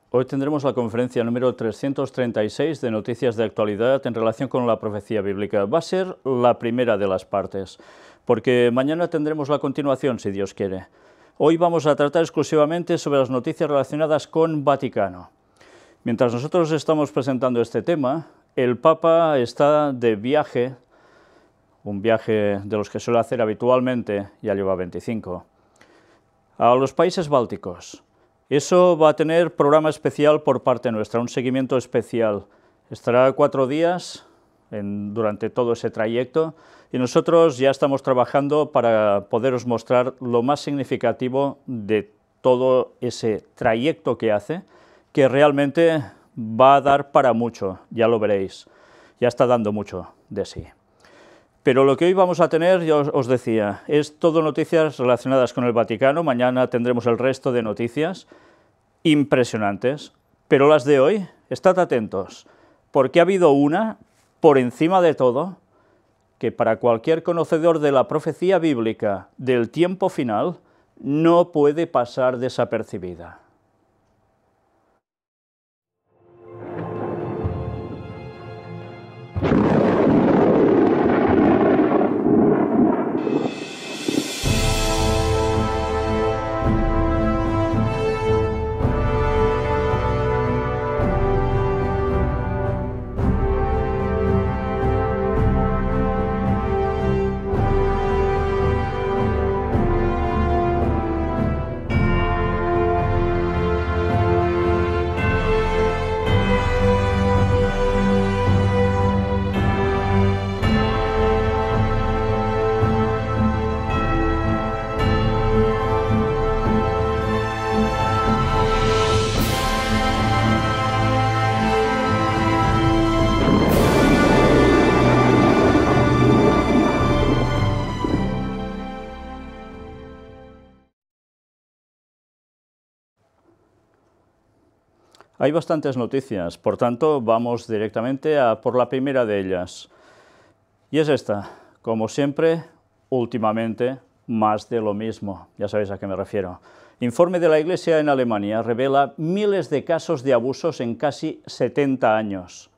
Hoy tendremos la conferencia número 336 de Noticias de Actualidad en relación con la profecía bíblica. Va a ser la primera de las partes, porque mañana tendremos la continuación, si Dios quiere. Hoy vamos a tratar exclusivamente sobre las noticias relacionadas con Vaticano. Mientras nosotros estamos presentando este tema, el Papa está de viaje, un viaje de los que suele hacer habitualmente, ya lleva 25, a los países bálticos. Eso va a tener programa especial por parte nuestra, un seguimiento especial. Estará 4 días durante todo ese trayecto y nosotros ya estamos trabajando para poderos mostrar lo más significativo de todo ese trayecto que hace, que realmente va a dar para mucho, ya lo veréis, ya está dando mucho de sí. Pero lo que hoy vamos a tener, ya os decía, es todo noticias relacionadas con el Vaticano. Mañana tendremos el resto de noticias impresionantes, pero las de hoy, estad atentos, porque ha habido una, por encima de todo, que para cualquier conocedor de la profecía bíblica del tiempo final, no puede pasar desapercibida. Hay bastantes noticias, por tanto, vamos directamente a por la primera de ellas. Y es esta, como siempre, últimamente, más de lo mismo. Ya sabéis a qué me refiero. Informe de la Iglesia en Alemania revela miles de casos de abusos en casi 70 años.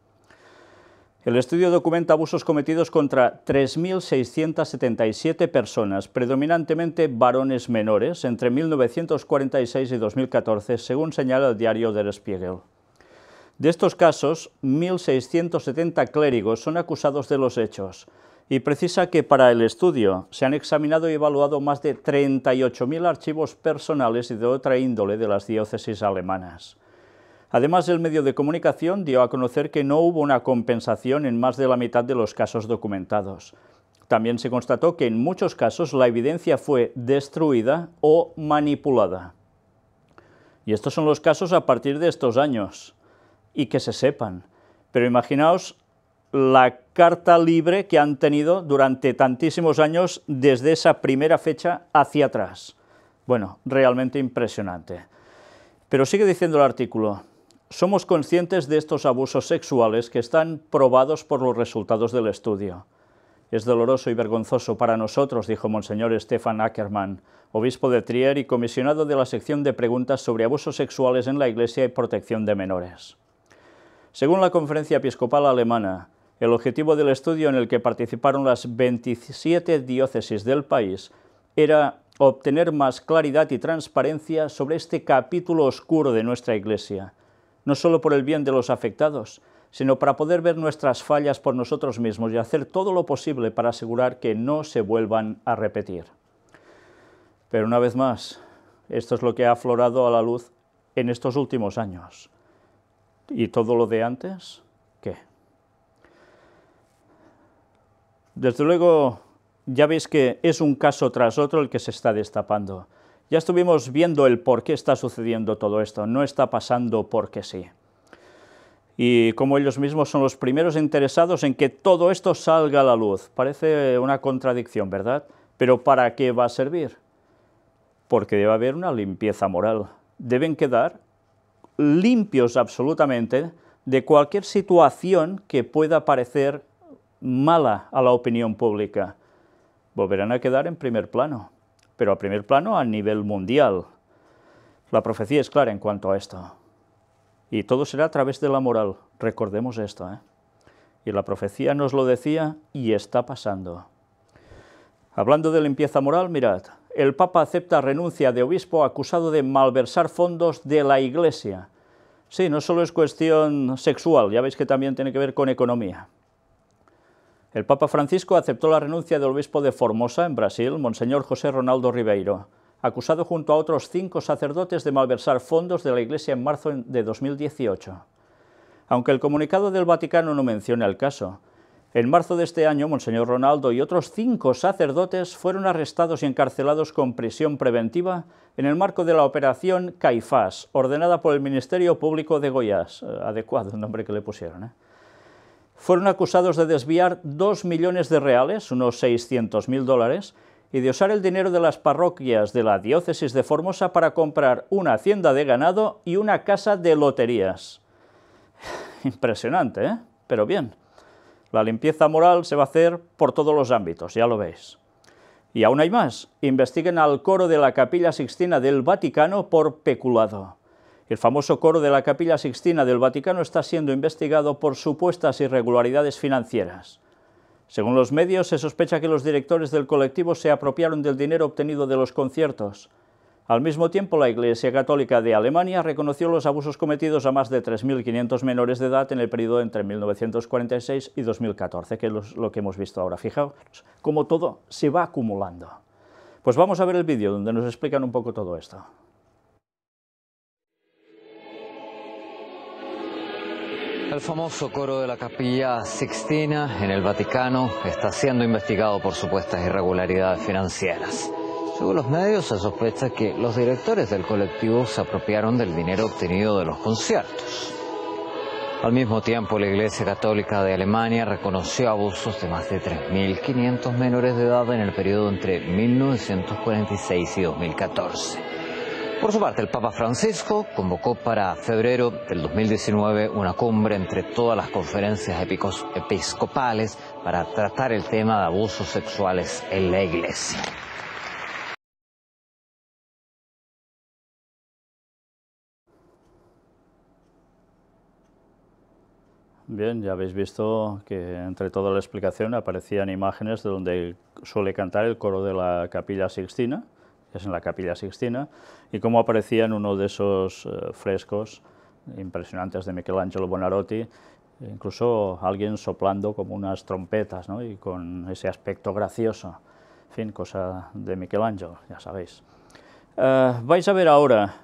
El estudio documenta abusos cometidos contra 3.677 personas, predominantemente varones menores, entre 1946 y 2014, según señala el diario Der Spiegel. De estos casos, 1.670 clérigos son acusados de los hechos, y precisa que para el estudio se han examinado y evaluado más de 38.000 archivos personales y de otra índole de las diócesis alemanas. Además, el medio de comunicación dio a conocer que no hubo una compensación en más de la mitad de los casos documentados. También se constató que en muchos casos la evidencia fue destruida o manipulada. Y estos son los casos a partir de estos años, y que se sepan. Pero imaginaos la carta libre que han tenido durante tantísimos años desde esa primera fecha hacia atrás. Bueno, realmente impresionante. Pero sigue diciendo el artículo: somos conscientes de estos abusos sexuales que están probados por los resultados del estudio. Es doloroso y vergonzoso para nosotros, dijo Monseñor Stefan Ackermann, obispo de Trier y comisionado de la sección de preguntas sobre abusos sexuales en la Iglesia y protección de menores. Según la Conferencia Episcopal Alemana, el objetivo del estudio, en el que participaron las 27 diócesis del país, era obtener más claridad y transparencia sobre este capítulo oscuro de nuestra Iglesia, no solo por el bien de los afectados, sino para poder ver nuestras fallas por nosotros mismos y hacer todo lo posible para asegurar que no se vuelvan a repetir. Pero una vez más, esto es lo que ha aflorado a la luz en estos últimos años. ¿Y todo lo de antes? ¿Qué? Desde luego, ya veis que es un caso tras otro el que se está destapando. Ya estuvimos viendo el por qué está sucediendo todo esto, no está pasando porque sí. Y como ellos mismos son los primeros interesados en que todo esto salga a la luz. Parece una contradicción, ¿verdad? Pero ¿para qué va a servir? Porque debe haber una limpieza moral. Deben quedar limpios absolutamente de cualquier situación que pueda parecer mala a la opinión pública. Volverán a quedar en primer plano, pero a primer plano a nivel mundial. La profecía es clara en cuanto a esto. Y todo será a través de la moral, recordemos esto, ¿eh? Y la profecía nos lo decía y está pasando. Hablando de limpieza moral, mirad, el Papa acepta renuncia de obispo acusado de malversar fondos de la Iglesia. Sí, no solo es cuestión sexual, ya veis que también tiene que ver con economía. El Papa Francisco aceptó la renuncia del obispo de Formosa, en Brasil, Monseñor José Ronaldo Ribeiro, acusado junto a otros 5 sacerdotes de malversar fondos de la Iglesia en marzo de 2018. Aunque el comunicado del Vaticano no menciona el caso, en marzo de este año, Monseñor Ronaldo y otros 5 sacerdotes fueron arrestados y encarcelados con prisión preventiva en el marco de la Operación Caifás, ordenada por el Ministerio Público de Goiás, adecuado el nombre que le pusieron, ¿eh? Fueron acusados de desviar 2 millones de reales, unos 600.000 dólares, y de usar el dinero de las parroquias de la diócesis de Formosa para comprar una hacienda de ganado y una casa de loterías. Impresionante, ¿eh? Pero bien, la limpieza moral se va a hacer por todos los ámbitos, ya lo veis. Y aún hay más, investiguen al coro de la Capilla Sixtina del Vaticano por peculado. El famoso coro de la Capilla Sixtina del Vaticano está siendo investigado por supuestas irregularidades financieras. Según los medios, se sospecha que los directores del colectivo se apropiaron del dinero obtenido de los conciertos. Al mismo tiempo, la Iglesia Católica de Alemania reconoció los abusos cometidos a más de 3.500 menores de edad en el periodo entre 1946 y 2014, que es lo que hemos visto ahora. Fijaos cómo todo se va acumulando. Pues vamos a ver el vídeo donde nos explican un poco todo esto. El famoso coro de la Capilla Sixtina en el Vaticano está siendo investigado por supuestas irregularidades financieras. Según los medios, se sospecha que los directores del colectivo se apropiaron del dinero obtenido de los conciertos. Al mismo tiempo, la Iglesia Católica de Alemania reconoció abusos de más de 3.500 menores de edad en el periodo entre 1946 y 2014. Por su parte, el Papa Francisco convocó para febrero del 2019 una cumbre entre todas las conferencias episcopales para tratar el tema de abusos sexuales en la Iglesia. Bien, ya habéis visto que entre toda la explicación aparecían imágenes de donde suele cantar el coro de la Capilla Sixtina, que es en la Capilla Sixtina, y cómo aparecía en uno de esos frescos impresionantes de Michelangelo Buonarroti, incluso alguien soplando como unas trompetas, ¿no? Y con ese aspecto gracioso, en fin, cosa de Michelangelo, ya sabéis. Vais a ver ahora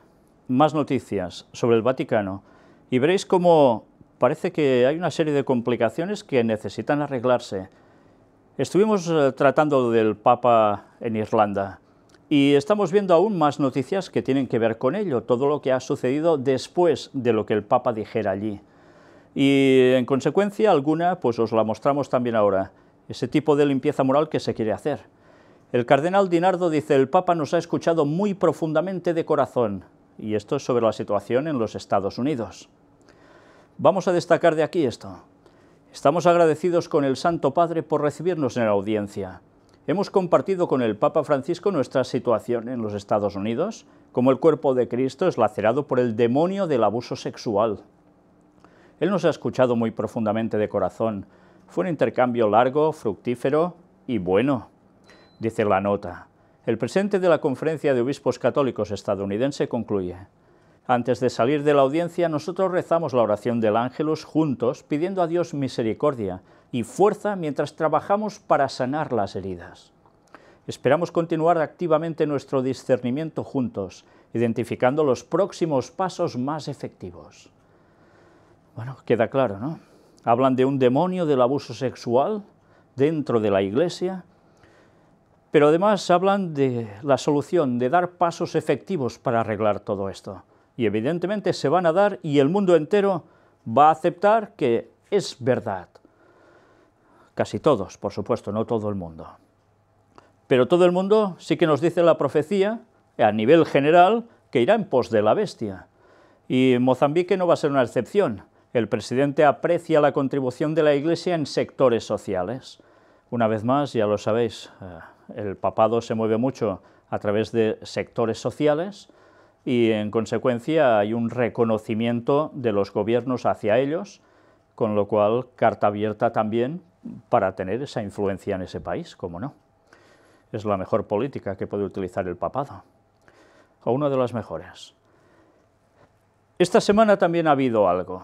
más noticias sobre el Vaticano y veréis cómo parece que hay una serie de complicaciones que necesitan arreglarse. Estuvimos tratando del Papa en Irlanda, y estamos viendo aún más noticias que tienen que ver con ello, todo lo que ha sucedido después de lo que el Papa dijera allí. Y en consecuencia alguna, pues os la mostramos también ahora, ese tipo de limpieza moral que se quiere hacer. El cardenal Di Nardo dice: el Papa nos ha escuchado muy profundamente de corazón, y esto es sobre la situación en los Estados Unidos. Vamos a destacar de aquí esto. Estamos agradecidos con el Santo Padre por recibirnos en la audiencia. Hemos compartido con el Papa Francisco nuestra situación en los Estados Unidos, como el cuerpo de Cristo es lacerado por el demonio del abuso sexual. Él nos ha escuchado muy profundamente de corazón. Fue un intercambio largo, fructífero y bueno, dice la nota. El presidente de la Conferencia de Obispos Católicos estadounidense concluye: antes de salir de la audiencia, nosotros rezamos la oración del Ángelus juntos, pidiendo a Dios misericordia y fuerza mientras trabajamos para sanar las heridas. Esperamos continuar activamente nuestro discernimiento juntos, identificando los próximos pasos más efectivos. Bueno, queda claro, ¿no? Hablan de un demonio del abuso sexual dentro de la Iglesia, pero además hablan de la solución, de dar pasos efectivos para arreglar todo esto. Y evidentemente se van a dar y el mundo entero va a aceptar que es verdad. Casi todos, por supuesto, no todo el mundo. Pero todo el mundo sí que nos dice la profecía, a nivel general, que irá en pos de la bestia. Y Mozambique no va a ser una excepción. El presidente aprecia la contribución de la Iglesia en sectores sociales. Una vez más, ya lo sabéis, el papado se mueve mucho a través de sectores sociales, y en consecuencia hay un reconocimiento de los gobiernos hacia ellos, con lo cual carta abierta también para tener esa influencia en ese país, ¿cómo no? Es la mejor política que puede utilizar el papado, o una de las mejores. Esta semana también ha habido algo,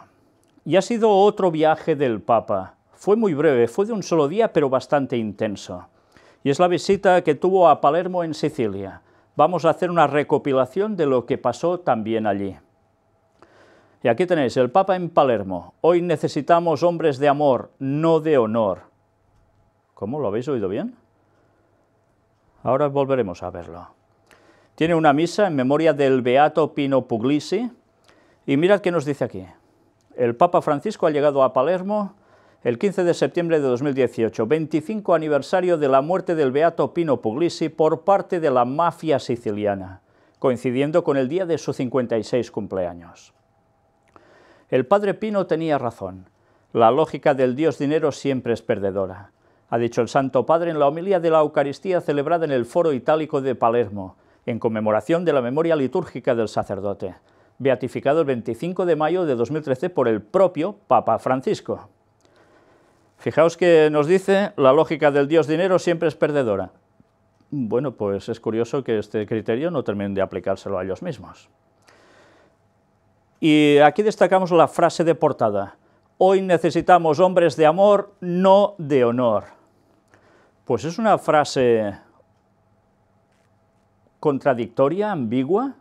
y ha sido otro viaje del Papa. Fue muy breve, fue de un solo día, pero bastante intenso, y es la visita que tuvo a Palermo en Sicilia. Vamos a hacer una recopilación de lo que pasó también allí. Y aquí tenéis, el Papa en Palermo. Hoy necesitamos hombres de amor, no de honor. ¿Cómo? ¿Lo habéis oído bien? Ahora volveremos a verlo. Tiene una misa en memoria del beato Pino Puglisi, y mirad qué nos dice aquí. El Papa Francisco ha llegado a Palermo el 15 de septiembre de 2018, 25 aniversario de la muerte del beato Pino Puglisi por parte de la mafia siciliana, coincidiendo con el día de su 56 cumpleaños. El padre Pino tenía razón. La lógica del Dios dinero siempre es perdedora, ha dicho el Santo Padre en la homilía de la Eucaristía celebrada en el Foro Itálico de Palermo, en conmemoración de la memoria litúrgica del sacerdote, beatificado el 25 de mayo de 2013 por el propio Papa Francisco. Fijaos que nos dice, la lógica del Dios dinero siempre es perdedora. Bueno, pues es curioso que este criterio no terminen de aplicárselo a ellos mismos. Y aquí destacamos la frase de portada. Hoy necesitamos hombres de amor, no de honor. Pues es una frase contradictoria, ambigua.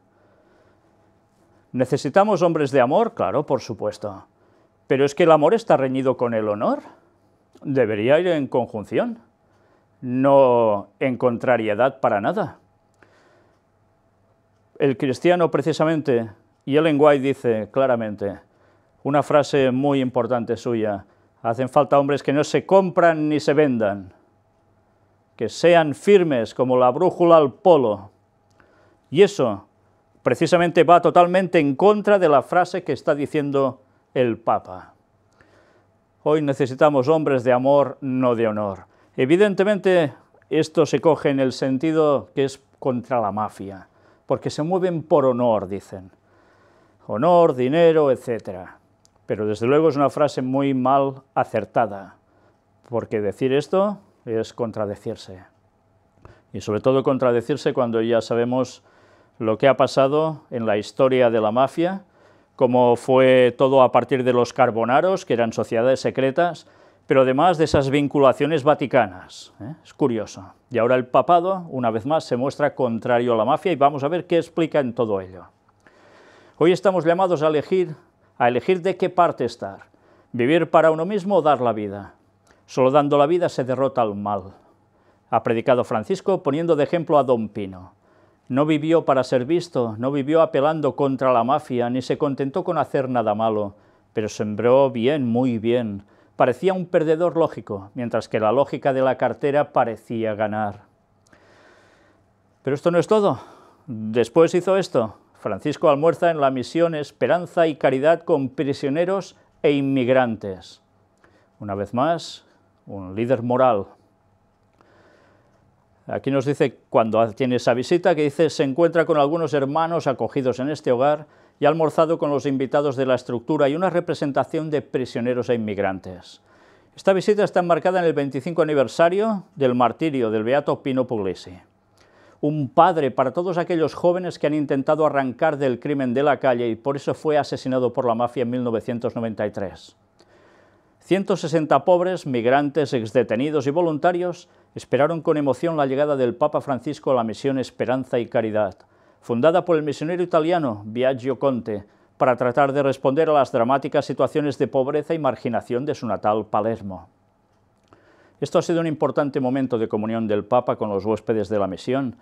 ¿Necesitamos hombres de amor? Claro, por supuesto. Pero es que el amor está reñido con el honor. Debería ir en conjunción, no en contrariedad para nada. El cristiano, precisamente, y Ellen White dice claramente, una frase muy importante suya, hacen falta hombres que no se compran ni se vendan, que sean firmes como la brújula al polo. Y eso, precisamente, va totalmente en contra de la frase que está diciendo el Papa. Hoy necesitamos hombres de amor, no de honor. Evidentemente, esto se coge en el sentido que es contra la mafia, porque se mueven por honor, dicen. Honor, dinero, etc. Pero desde luego es una frase muy mal acertada, porque decir esto es contradecirse. Y sobre todo contradecirse cuando ya sabemos lo que ha pasado en la historia de la mafia, como fue todo a partir de los Carbonaros, que eran sociedades secretas, pero además de esas vinculaciones vaticanas. Es curioso. Y ahora el papado, una vez más, se muestra contrario a la mafia y vamos a ver qué explica en todo ello. Hoy estamos llamados a elegir de qué parte estar. Vivir para uno mismo o dar la vida. Solo dando la vida se derrota al mal. Ha predicado Francisco poniendo de ejemplo a Don Pino. No vivió para ser visto, no vivió apelando contra la mafia, ni se contentó con hacer nada malo, pero sembró bien, muy bien. Parecía un perdedor lógico, mientras que la lógica de la cartera parecía ganar. Pero esto no es todo. Después hizo esto. Francisco almuerza en la misión Esperanza y Caridad con prisioneros e inmigrantes. Una vez más, un líder moral. Aquí nos dice, cuando tiene esa visita, que dice, se encuentra con algunos hermanos acogidos en este hogar y ha almorzado con los invitados de la estructura y una representación de prisioneros e inmigrantes. Esta visita está enmarcada en el 25 aniversario del martirio del beato Pino Puglisi. Un padre para todos aquellos jóvenes que han intentado arrancar del crimen de la calle y por eso fue asesinado por la mafia en 1993. 160 pobres, migrantes, exdetenidos y voluntarios esperaron con emoción la llegada del Papa Francisco a la misión Esperanza y Caridad, fundada por el misionero italiano Biagio Conte, para tratar de responder a las dramáticas situaciones de pobreza y marginación de su natal Palermo. Esto ha sido un importante momento de comunión del Papa con los huéspedes de la misión,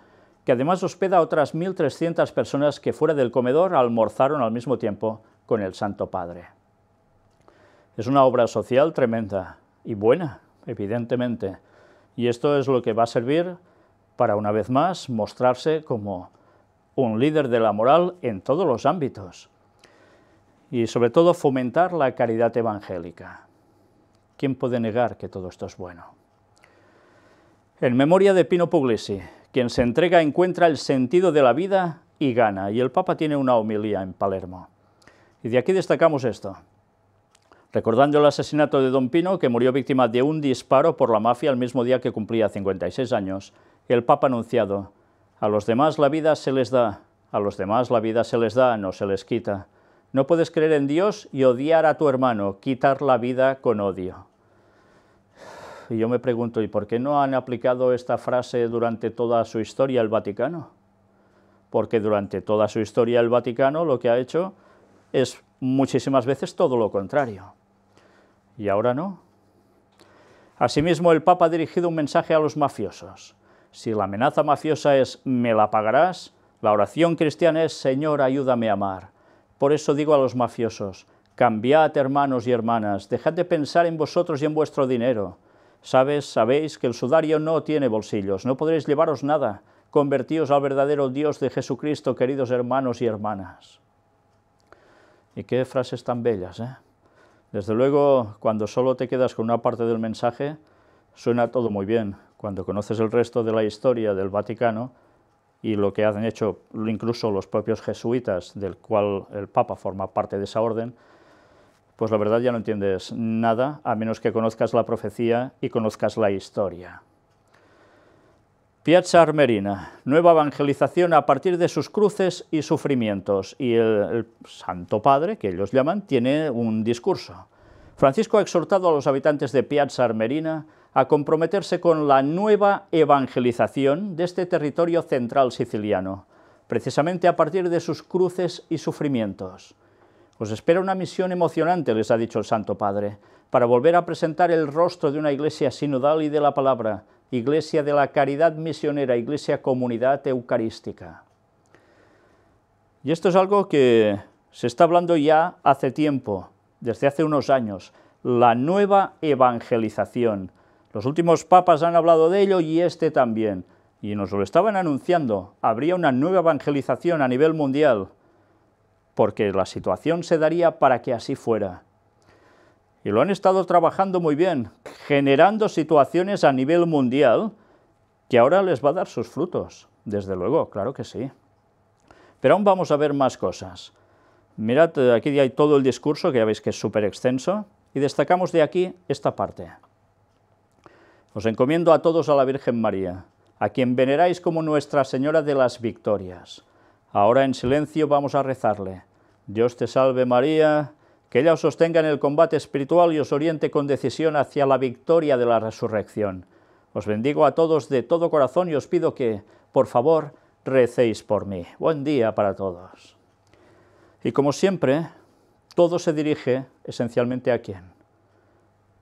que además hospeda a otras 1.300 personas que fuera del comedor almorzaron al mismo tiempo con el Santo Padre. Es una obra social tremenda y buena, evidentemente, y esto es lo que va a servir para, una vez más, mostrarse como un líder de la moral en todos los ámbitos y, sobre todo, fomentar la caridad evangélica. ¿Quién puede negar que todo esto es bueno? En memoria de Pino Puglisi, quien se entrega encuentra el sentido de la vida y gana, y el Papa tiene una homilía en Palermo. Y de aquí destacamos esto. Recordando el asesinato de Don Pino, que murió víctima de un disparo por la mafia el mismo día que cumplía 56 años, el Papa ha anunciado: a los demás la vida se les da, a los demás la vida se les da, no se les quita. No puedes creer en Dios y odiar a tu hermano, quitar la vida con odio. Y yo me pregunto, ¿y por qué no han aplicado esta frase durante toda su historia el Vaticano? Porque durante toda su historia el Vaticano lo que ha hecho es muchísimas veces todo lo contrario. Y ahora no. Asimismo, el Papa ha dirigido un mensaje a los mafiosos. Si la amenaza mafiosa es «me la pagarás», la oración cristiana es «Señor, ayúdame a amar». Por eso digo a los mafiosos: cambiad, hermanos y hermanas, dejad de pensar en vosotros y en vuestro dinero. Sabéis que el sudario no tiene bolsillos, no podréis llevaros nada. Convertíos al verdadero Dios de Jesucristo, queridos hermanos y hermanas. Y qué frases tan bellas, ¿eh? Desde luego, cuando solo te quedas con una parte del mensaje, suena todo muy bien. Cuando conoces el resto de la historia del Vaticano y lo que han hecho incluso los propios jesuitas, del cual el Papa forma parte de esa orden, pues la verdad ya no entiendes nada, a menos que conozcas la profecía y conozcas la historia. Piazza Armerina, nueva evangelización a partir de sus cruces y sufrimientos. Y el Santo Padre, que ellos llaman, tiene un discurso. Francisco ha exhortado a los habitantes de Piazza Armerina a comprometerse con la nueva evangelización de este territorio central siciliano, precisamente a partir de sus cruces y sufrimientos. Os espera una misión emocionante, les ha dicho el Santo Padre, para volver a presentar el rostro de una iglesia sinodal y de la palabra, iglesia de la caridad misionera, iglesia comunidad eucarística. Y esto es algo que se está hablando ya hace tiempo, desde hace unos años, la nueva evangelización. Los últimos papas han hablado de ello y este también, y nos lo estaban anunciando. Habría una nueva evangelización a nivel mundial, porque la situación se daría para que así fuera. Y lo han estado trabajando muy bien, generando situaciones a nivel mundial que ahora les va a dar sus frutos, desde luego, claro que sí. Pero aún vamos a ver más cosas. Mirad, aquí hay todo el discurso, que ya veis que es súper extenso, y destacamos de aquí esta parte. Os encomiendo a todos a la Virgen María, a quien veneráis como Nuestra Señora de las Victorias. Ahora en silencio vamos a rezarle. Dios te salve María, que ella os sostenga en el combate espiritual y os oriente con decisión hacia la victoria de la resurrección. Os bendigo a todos de todo corazón y os pido que, por favor, recéis por mí. Buen día para todos. Y como siempre, todo se dirige esencialmente ¿a quién?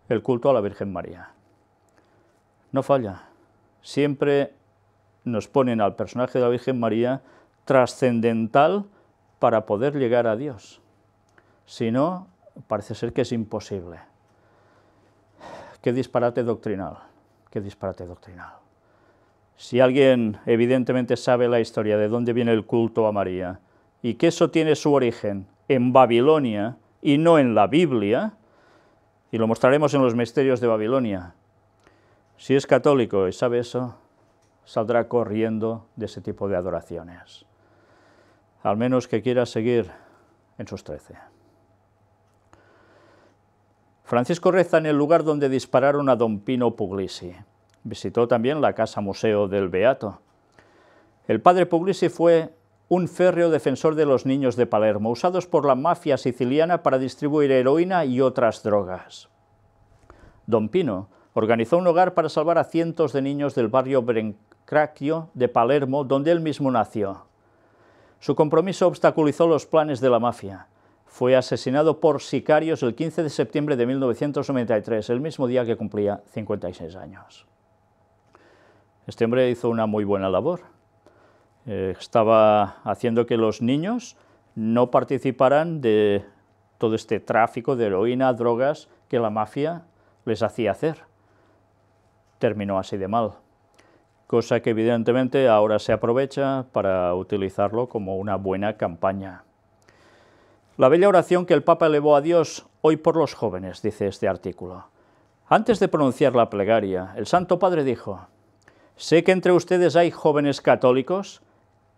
El culto a la Virgen María. No falla. Siempre nos ponen al personaje de la Virgen María trascendental para poder llegar a Dios. Si no, parece ser que es imposible. Qué disparate doctrinal, qué disparate doctrinal. Si alguien evidentemente sabe la historia de dónde viene el culto a María y que eso tiene su origen en Babilonia y no en la Biblia, y lo mostraremos en los misterios de Babilonia, si es católico y sabe eso, saldrá corriendo de ese tipo de adoraciones. Al menos que quiera seguir en sus 13. Francisco reza en el lugar donde dispararon a Don Pino Puglisi. Visitó también la casa museo del Beato. El padre Puglisi fue un férreo defensor de los niños de Palermo, usados por la mafia siciliana para distribuir heroína y otras drogas. Don Pino organizó un hogar para salvar a cientos de niños del barrio Brancaccio de Palermo, donde él mismo nació. Su compromiso obstaculizó los planes de la mafia. Fue asesinado por sicarios el 15 de septiembre de 1993, el mismo día que cumplía 56 años. Este hombre hizo una muy buena labor. Estaba haciendo que los niños no participaran de todo este tráfico de heroína, drogas, que la mafia les hacía hacer. Terminó así de mal, cosa que evidentemente ahora se aprovecha para utilizarlo como una buena campaña. La bella oración que el Papa elevó a Dios hoy por los jóvenes, dice este artículo. Antes de pronunciar la plegaria, el Santo Padre dijo: sé que entre ustedes hay jóvenes católicos,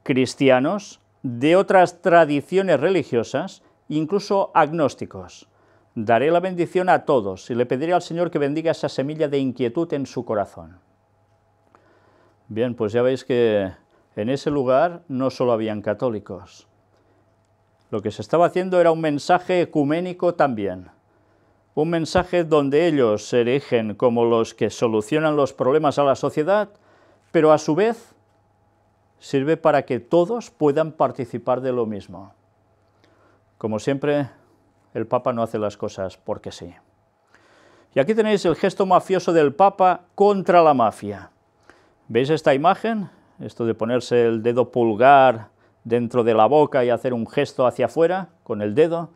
cristianos, de otras tradiciones religiosas, incluso agnósticos. Daré la bendición a todos y le pediré al Señor que bendiga esa semilla de inquietud en su corazón. Bien, pues ya veis que en ese lugar no solo habían católicos. Lo que se estaba haciendo era un mensaje ecuménico también. Un mensaje donde ellos se erigen como los que solucionan los problemas a la sociedad, pero a su vez sirve para que todos puedan participar de lo mismo. Como siempre, el Papa no hace las cosas porque sí. Y aquí tenéis el gesto mafioso del Papa contra la mafia. ¿Veis esta imagen? Esto de ponerse el dedo pulgar dentro de la boca y hacer un gesto hacia afuera con el dedo.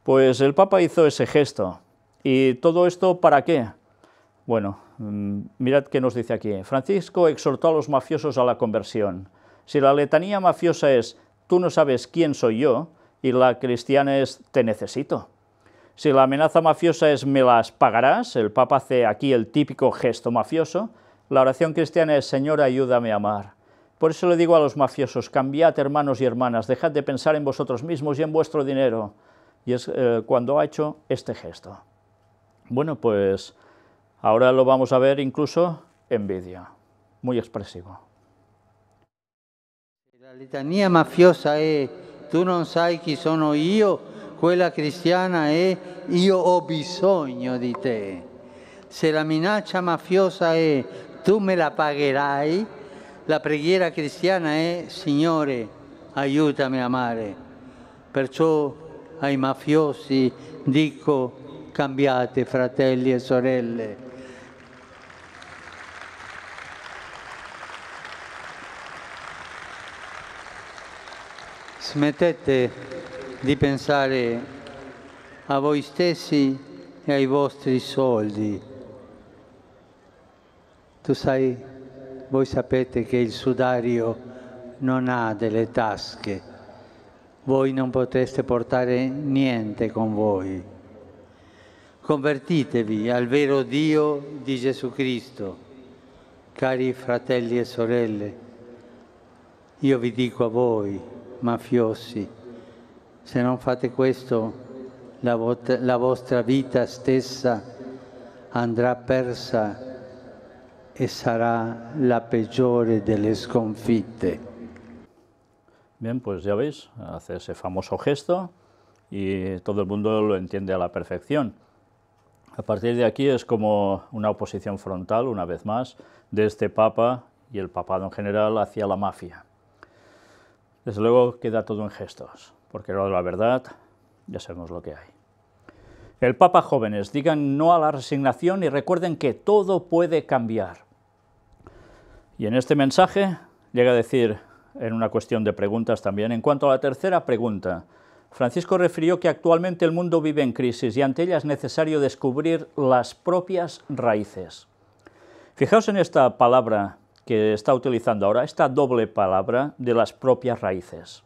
Pues el Papa hizo ese gesto. ¿Y todo esto para qué? Bueno, mirad qué nos dice aquí. Francisco exhortó a los mafiosos a la conversión. Si la letanía mafiosa es «tú no sabes quién soy yo», y la cristiana es «te necesito». Si la amenaza mafiosa es «me las pagarás», el Papa hace aquí el típico gesto mafioso, la oración cristiana es «Señor, ayúdame a amar». Por eso le digo a los mafiosos, cambiad, hermanos y hermanas, dejad de pensar en vosotros mismos y en vuestro dinero. Y es cuando ha hecho este gesto. Bueno, pues ahora lo vamos a ver incluso en vídeo, muy expresivo. La litania mafiosa è «tu non sai chi sono io», quella cristiana è «io ho bisogno di te». Se la minaccia mafiosa è «tu me la pagherai», la preghiera cristiana è «Signore, aiutami a amare». Perciò ai mafiosi dico cambiate, fratelli e sorelle. Smettete di pensare a voi stessi e ai vostri soldi. Voi sapete che il sudario non ha delle tasche. Voi non potreste portare niente con voi. Convertitevi al vero Dio di Gesù Cristo. Cari fratelli e sorelle, io vi dico a voi, mafiosi, se non fate questo, la vostra vita stessa andrà persa e sarà la peggiore delle sconfitte. Bien, pues ya veis, hace ese famoso gesto y todo el mundo lo entiende a la perfección. A partir de aquí es como una oposición frontal, una vez más, de este Papa y el papado en general hacia la mafia. Desde luego queda todo en gestos, porque la verdad ya sabemos lo que hay. El Papa jóvenes, digan no a la resignación y recuerden que todo puede cambiar. Y en este mensaje llega a decir, en una cuestión de preguntas también, en cuanto a la tercera pregunta, Francisco refirió que actualmente el mundo vive en crisis y ante ella es necesario descubrir las propias raíces. Fijaos en esta palabra que está utilizando ahora, esta doble palabra de las propias raíces.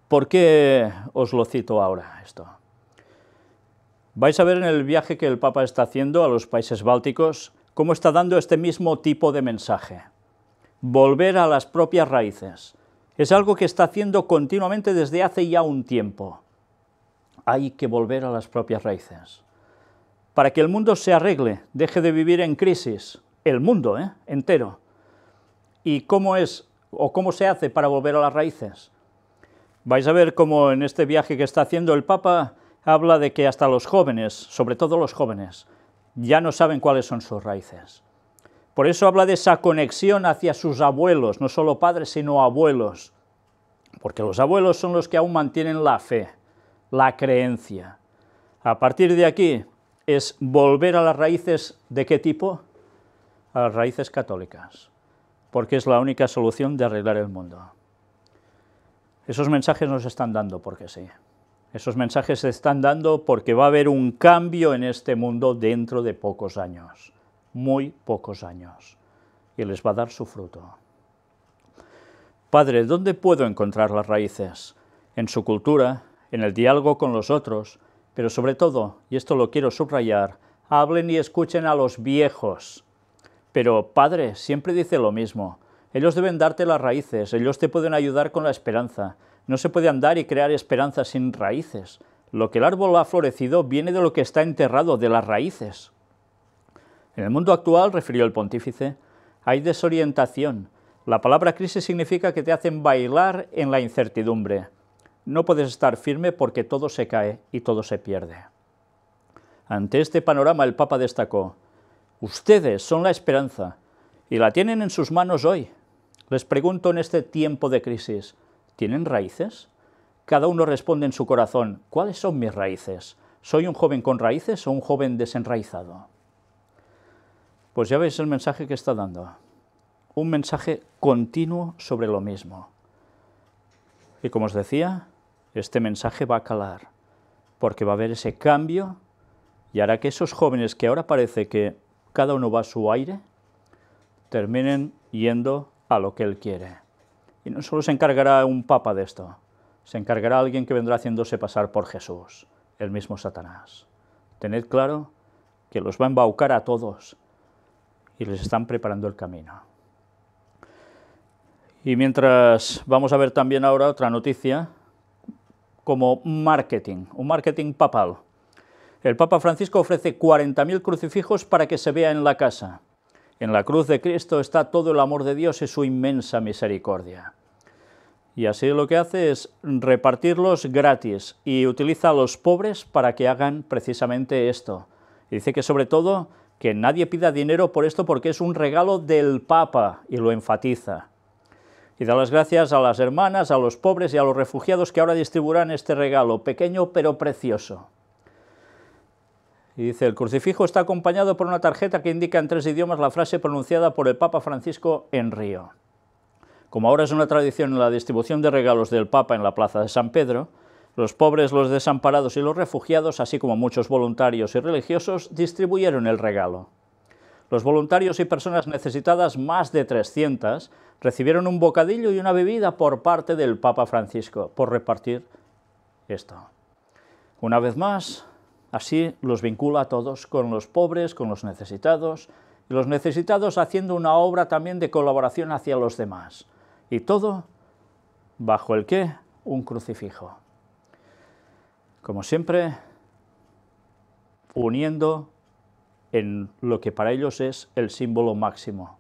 ¿Por qué os lo cito ahora esto? Vais a ver en el viaje que el Papa está haciendo a los países bálticos cómo está dando este mismo tipo de mensaje. Volver a las propias raíces. Es algo que está haciendo continuamente desde hace ya un tiempo. Hay que volver a las propias raíces. Para que el mundo se arregle, deje de vivir en crisis, el mundo entero. ¿Y cómo es o cómo se hace para volver a las raíces? Vais a ver cómo en este viaje que está haciendo el Papa habla de que hasta los jóvenes, sobre todo los jóvenes, ya no saben cuáles son sus raíces. Por eso habla de esa conexión hacia sus abuelos, no solo padres, sino abuelos, porque los abuelos son los que aún mantienen la fe, la creencia. A partir de aquí es volver a las raíces, ¿de qué tipo? A las raíces católicas, porque es la única solución de arreglar el mundo. Esos mensajes nos están dando porque sí. Esos mensajes se están dando porque va a haber un cambio en este mundo dentro de pocos años, muy pocos años, y les va a dar su fruto. Padre, ¿dónde puedo encontrar las raíces? En su cultura, en el diálogo con los otros, pero sobre todo, y esto lo quiero subrayar, hablen y escuchen a los viejos. Pero, Padre, siempre dice lo mismo, Ellos deben darte las raíces, ellos te pueden ayudar con la esperanza. No se puede andar y crear esperanza sin raíces. Lo que el árbol ha florecido viene de lo que está enterrado, de las raíces. En el mundo actual, refirió el pontífice, hay desorientación. La palabra crisis significa que te hacen bailar en la incertidumbre. No puedes estar firme porque todo se cae y todo se pierde. Ante este panorama el Papa destacó, ustedes son la esperanza y la tienen en sus manos hoy. Les pregunto en este tiempo de crisis, ¿tienen raíces? Cada uno responde en su corazón, ¿cuáles son mis raíces? ¿Soy un joven con raíces o un joven desenraizado? Pues ya veis el mensaje que está dando. Un mensaje continuo sobre lo mismo. Y como os decía, este mensaje va a calar, porque va a haber ese cambio y hará que esos jóvenes que ahora parece que cada uno va a su aire, terminen yendo a lo que él quiere. Y no solo se encargará un papa de esto, se encargará alguien que vendrá haciéndose pasar por Jesús, el mismo Satanás. Tened claro que los va a embaucar a todos y les están preparando el camino. Y mientras vamos a ver también ahora otra noticia como marketing, un marketing papal. El Papa Francisco ofrece 40.000 crucifijos para que se vea en la casa. En la cruz de Cristo está todo el amor de Dios y su inmensa misericordia. Y así lo que hace es repartirlos gratis y utiliza a los pobres para que hagan precisamente esto. Y dice que sobre todo que nadie pida dinero por esto porque es un regalo del Papa y lo enfatiza. Y da las gracias a las hermanas, a los pobres y a los refugiados que ahora distribuirán este regalo, pequeño pero precioso. Y dice, el crucifijo está acompañado por una tarjeta que indica en 3 idiomas la frase pronunciada por el Papa Francisco en Río. Como ahora es una tradición en la distribución de regalos del Papa en la plaza de San Pedro, los pobres, los desamparados y los refugiados, así como muchos voluntarios y religiosos, distribuyeron el regalo. Los voluntarios y personas necesitadas, más de 300, recibieron un bocadillo y una bebida por parte del Papa Francisco, por repartir esto. Una vez más, así los vincula a todos con los pobres, con los necesitados, y los necesitados haciendo una obra también de colaboración hacia los demás. Y todo, ¿bajo el qué? Un crucifijo. Como siempre, uniendo en lo que para ellos es el símbolo máximo.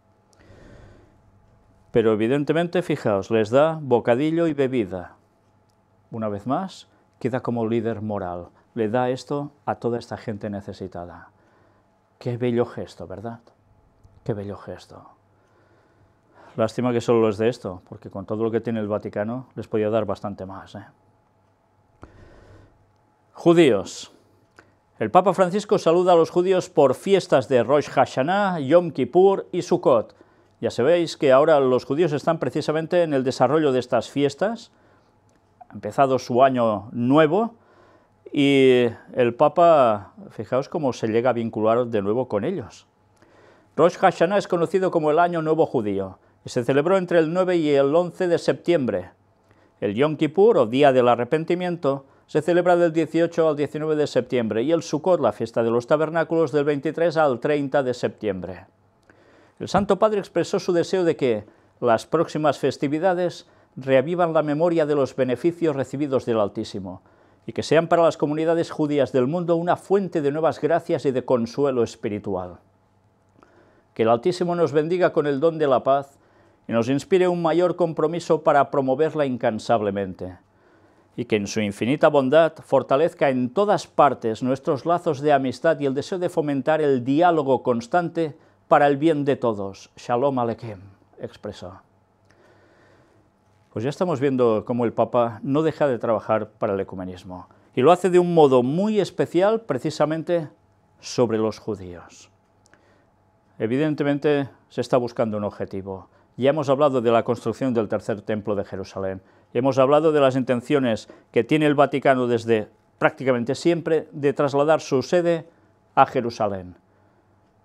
Pero evidentemente, fijaos, les da bocadillo y bebida. Una vez más, queda como líder moral. Le da esto a toda esta gente necesitada. Qué bello gesto, ¿verdad? Qué bello gesto. Lástima que solo es de esto, porque con todo lo que tiene el Vaticano les podía dar bastante más, ¿eh? Judíos. El Papa Francisco saluda a los judíos por fiestas de Rosh Hashanah, Yom Kippur y Sukkot. Ya sabéis que ahora los judíos están precisamente en el desarrollo de estas fiestas. Ha empezado su año nuevo y el Papa, fijaos cómo se llega a vincular de nuevo con ellos. Rosh Hashanah es conocido como el Año Nuevo Judío y se celebró entre el 9 y el 11 de septiembre. El Yom Kippur, o Día del Arrepentimiento, se celebra del 18 al 19 de septiembre y el Sukkot, la fiesta de los tabernáculos, del 23 al 30 de septiembre. El Santo Padre expresó su deseo de que las próximas festividades reavivan la memoria de los beneficios recibidos del Altísimo y que sean para las comunidades judías del mundo una fuente de nuevas gracias y de consuelo espiritual. Que el Altísimo nos bendiga con el don de la paz y nos inspire un mayor compromiso para promoverla incansablemente, y que en su infinita bondad fortalezca en todas partes nuestros lazos de amistad y el deseo de fomentar el diálogo constante para el bien de todos. Shalom Aleichem, expresó. Pues ya estamos viendo cómo el Papa no deja de trabajar para el ecumenismo, y lo hace de un modo muy especial precisamente sobre los judíos. Evidentemente se está buscando un objetivo. Ya hemos hablado de la construcción del tercer templo de Jerusalén, hemos hablado de las intenciones que tiene el Vaticano desde prácticamente siempre de trasladar su sede a Jerusalén.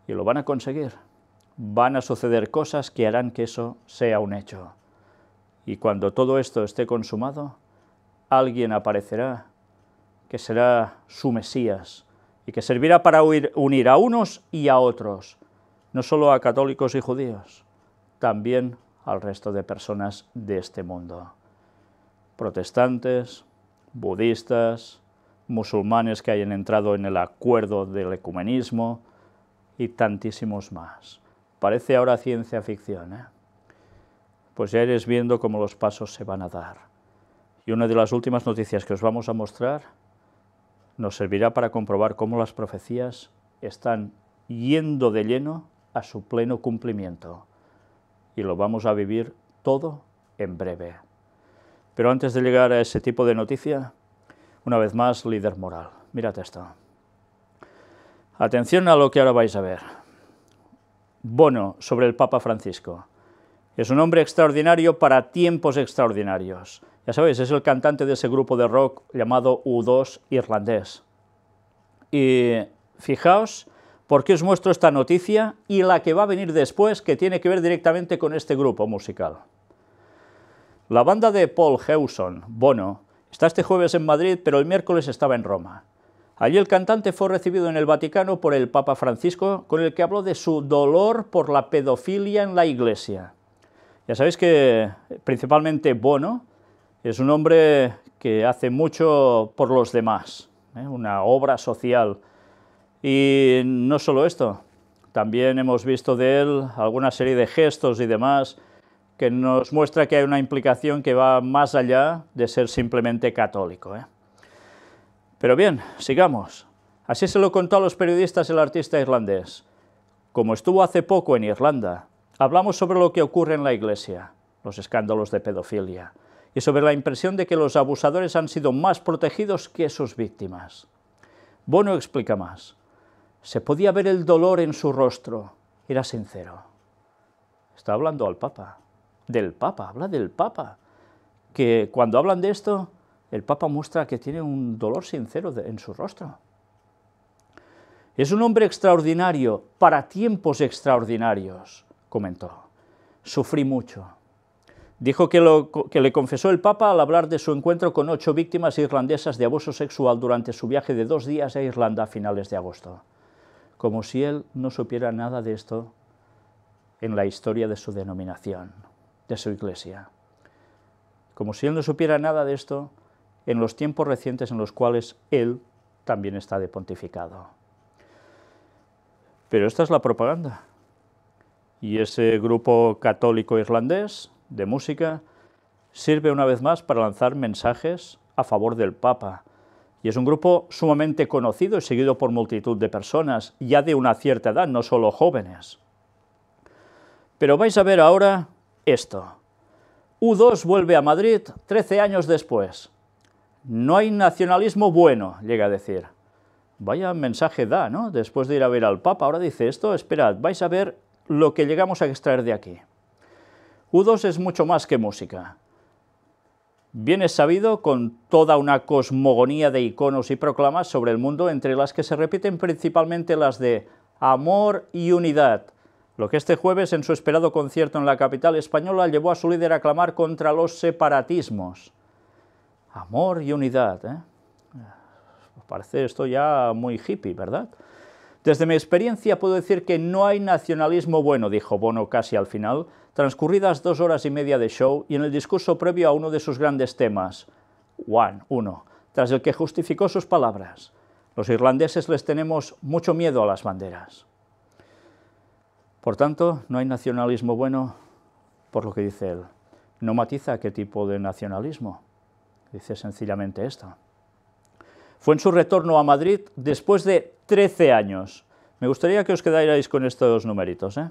Y lo van a conseguir. Van a suceder cosas que harán que eso sea un hecho. Y cuando todo esto esté consumado, alguien aparecerá que será su Mesías y que servirá para unir a unos y a otros, no solo a católicos y judíos, también al resto de personas de este mundo. Protestantes, budistas, musulmanes que hayan entrado en el acuerdo del ecumenismo y tantísimos más. Parece ahora ciencia ficción, ¿eh? Pues ya iréis viendo cómo los pasos se van a dar. Y una de las últimas noticias que os vamos a mostrar nos servirá para comprobar cómo las profecías están yendo de lleno a su pleno cumplimiento. Y lo vamos a vivir todo en breve. Pero antes de llegar a ese tipo de noticia, una vez más, líder moral. Mirad esto. Atención a lo que ahora vais a ver. Bono sobre el Papa Francisco. Es un hombre extraordinario para tiempos extraordinarios. Ya sabéis, es el cantante de ese grupo de rock llamado U2 irlandés. Y fijaos por qué os muestro esta noticia y la que va a venir después, que tiene que ver directamente con este grupo musical. La banda de Paul Hewson, Bono, está este jueves en Madrid, pero el miércoles estaba en Roma. Allí el cantante fue recibido en el Vaticano por el Papa Francisco, con el que habló de su dolor por la pedofilia en la Iglesia. Ya sabéis que principalmente Bono es un hombre que hace mucho por los demás, una obra social. Y no solo esto, también hemos visto de él alguna serie de gestos y demás que nos muestra que hay una implicación que va más allá de ser simplemente católico, ¿eh? Pero bien, sigamos. Así se lo contó a los periodistas el artista irlandés. Como estuvo hace poco en Irlanda, hablamos sobre lo que ocurre en la Iglesia, los escándalos de pedofilia, y sobre la impresión de que los abusadores han sido más protegidos que sus víctimas. Bono explica más. Se podía ver el dolor en su rostro, era sincero. Está hablando al Papa. Del Papa, habla del Papa, que cuando hablan de esto, el Papa muestra que tiene un dolor sincero en su rostro. Es un hombre extraordinario, para tiempos extraordinarios, comentó. Sufrí mucho. Dijo que le confesó el Papa al hablar de su encuentro con 8 víctimas irlandesas de abuso sexual durante su viaje de 2 días a Irlanda a finales de agosto. Como si él no supiera nada de esto en la historia de su denominación, de su Iglesia. Como si él no supiera nada de esto en los tiempos recientes en los cuales él también está de pontificado. Pero esta es la propaganda. Y ese grupo católico irlandés de música sirve una vez más para lanzar mensajes a favor del Papa. Y es un grupo sumamente conocido y seguido por multitud de personas, ya de una cierta edad, no solo jóvenes. Pero vais a ver ahora esto. U2 vuelve a Madrid 13 años después. No hay nacionalismo bueno, llega a decir. Vaya mensaje da, ¿no? Después de ir a ver al Papa, ahora dice esto, esperad, vais a ver lo que llegamos a extraer de aquí. U2 es mucho más que música. Bien es sabido con toda una cosmogonía de iconos y proclamas sobre el mundo, entre las que se repiten principalmente las de amor y unidad, lo que este jueves en su esperado concierto en la capital española llevó a su líder a clamar contra los separatismos. Amor y unidad, ¿eh? Parece esto ya muy hippie, ¿verdad? Desde mi experiencia puedo decir que no hay nacionalismo bueno, dijo Bono casi al final, transcurridas 2 horas y media de show y en el discurso previo a uno de sus grandes temas, Uno, tras el que justificó sus palabras. Los irlandeses les tenemos mucho miedo a las banderas. Por tanto, no hay nacionalismo bueno por lo que dice él. No matiza qué tipo de nacionalismo. Dice sencillamente esto. Fue en su retorno a Madrid después de 13 años. Me gustaría que os quedarais con estos numeritos, ¿eh?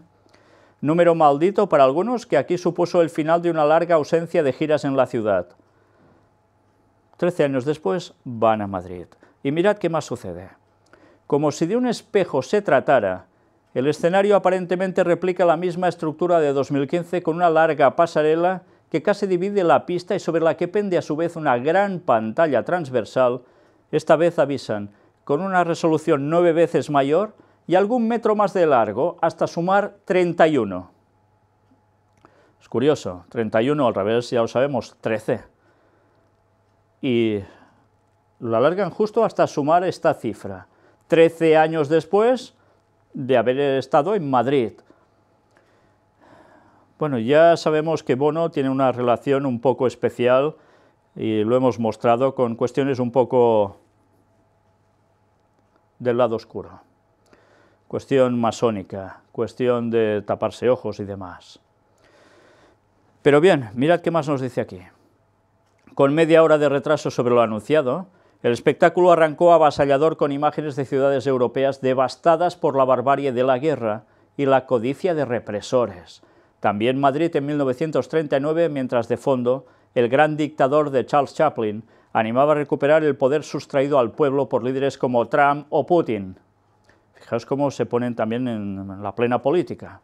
Número maldito para algunos, que aquí supuso el final de una larga ausencia de giras en la ciudad. 13 años después van a Madrid. Y mirad qué más sucede. Como si de un espejo se tratara, el escenario aparentemente replica la misma estructura de 2015 con una larga pasarela que casi divide la pista y sobre la que pende a su vez una gran pantalla transversal. Esta vez avisan, con una resolución 9 veces mayor y algún metro más de largo, hasta sumar 31. Es curioso, 31 al revés, ya lo sabemos, 13. Y lo alargan justo hasta sumar esta cifra, 13 años después de haber estado en Madrid. Bueno, ya sabemos que Bono tiene una relación un poco especial, y lo hemos mostrado, con cuestiones un poco del lado oscuro. Cuestión masónica, cuestión de taparse ojos y demás. Pero bien, mirad qué más nos dice aquí. Con media hora de retraso sobre lo anunciado, el espectáculo arrancó avasallador con imágenes de ciudades europeas devastadas por la barbarie de la guerra y la codicia de represores. También Madrid en 1939, mientras de fondo el gran dictador de Charles Chaplin animaba a recuperar el poder sustraído al pueblo por líderes como Trump o Putin. Fijaos cómo se ponen también en la plena política.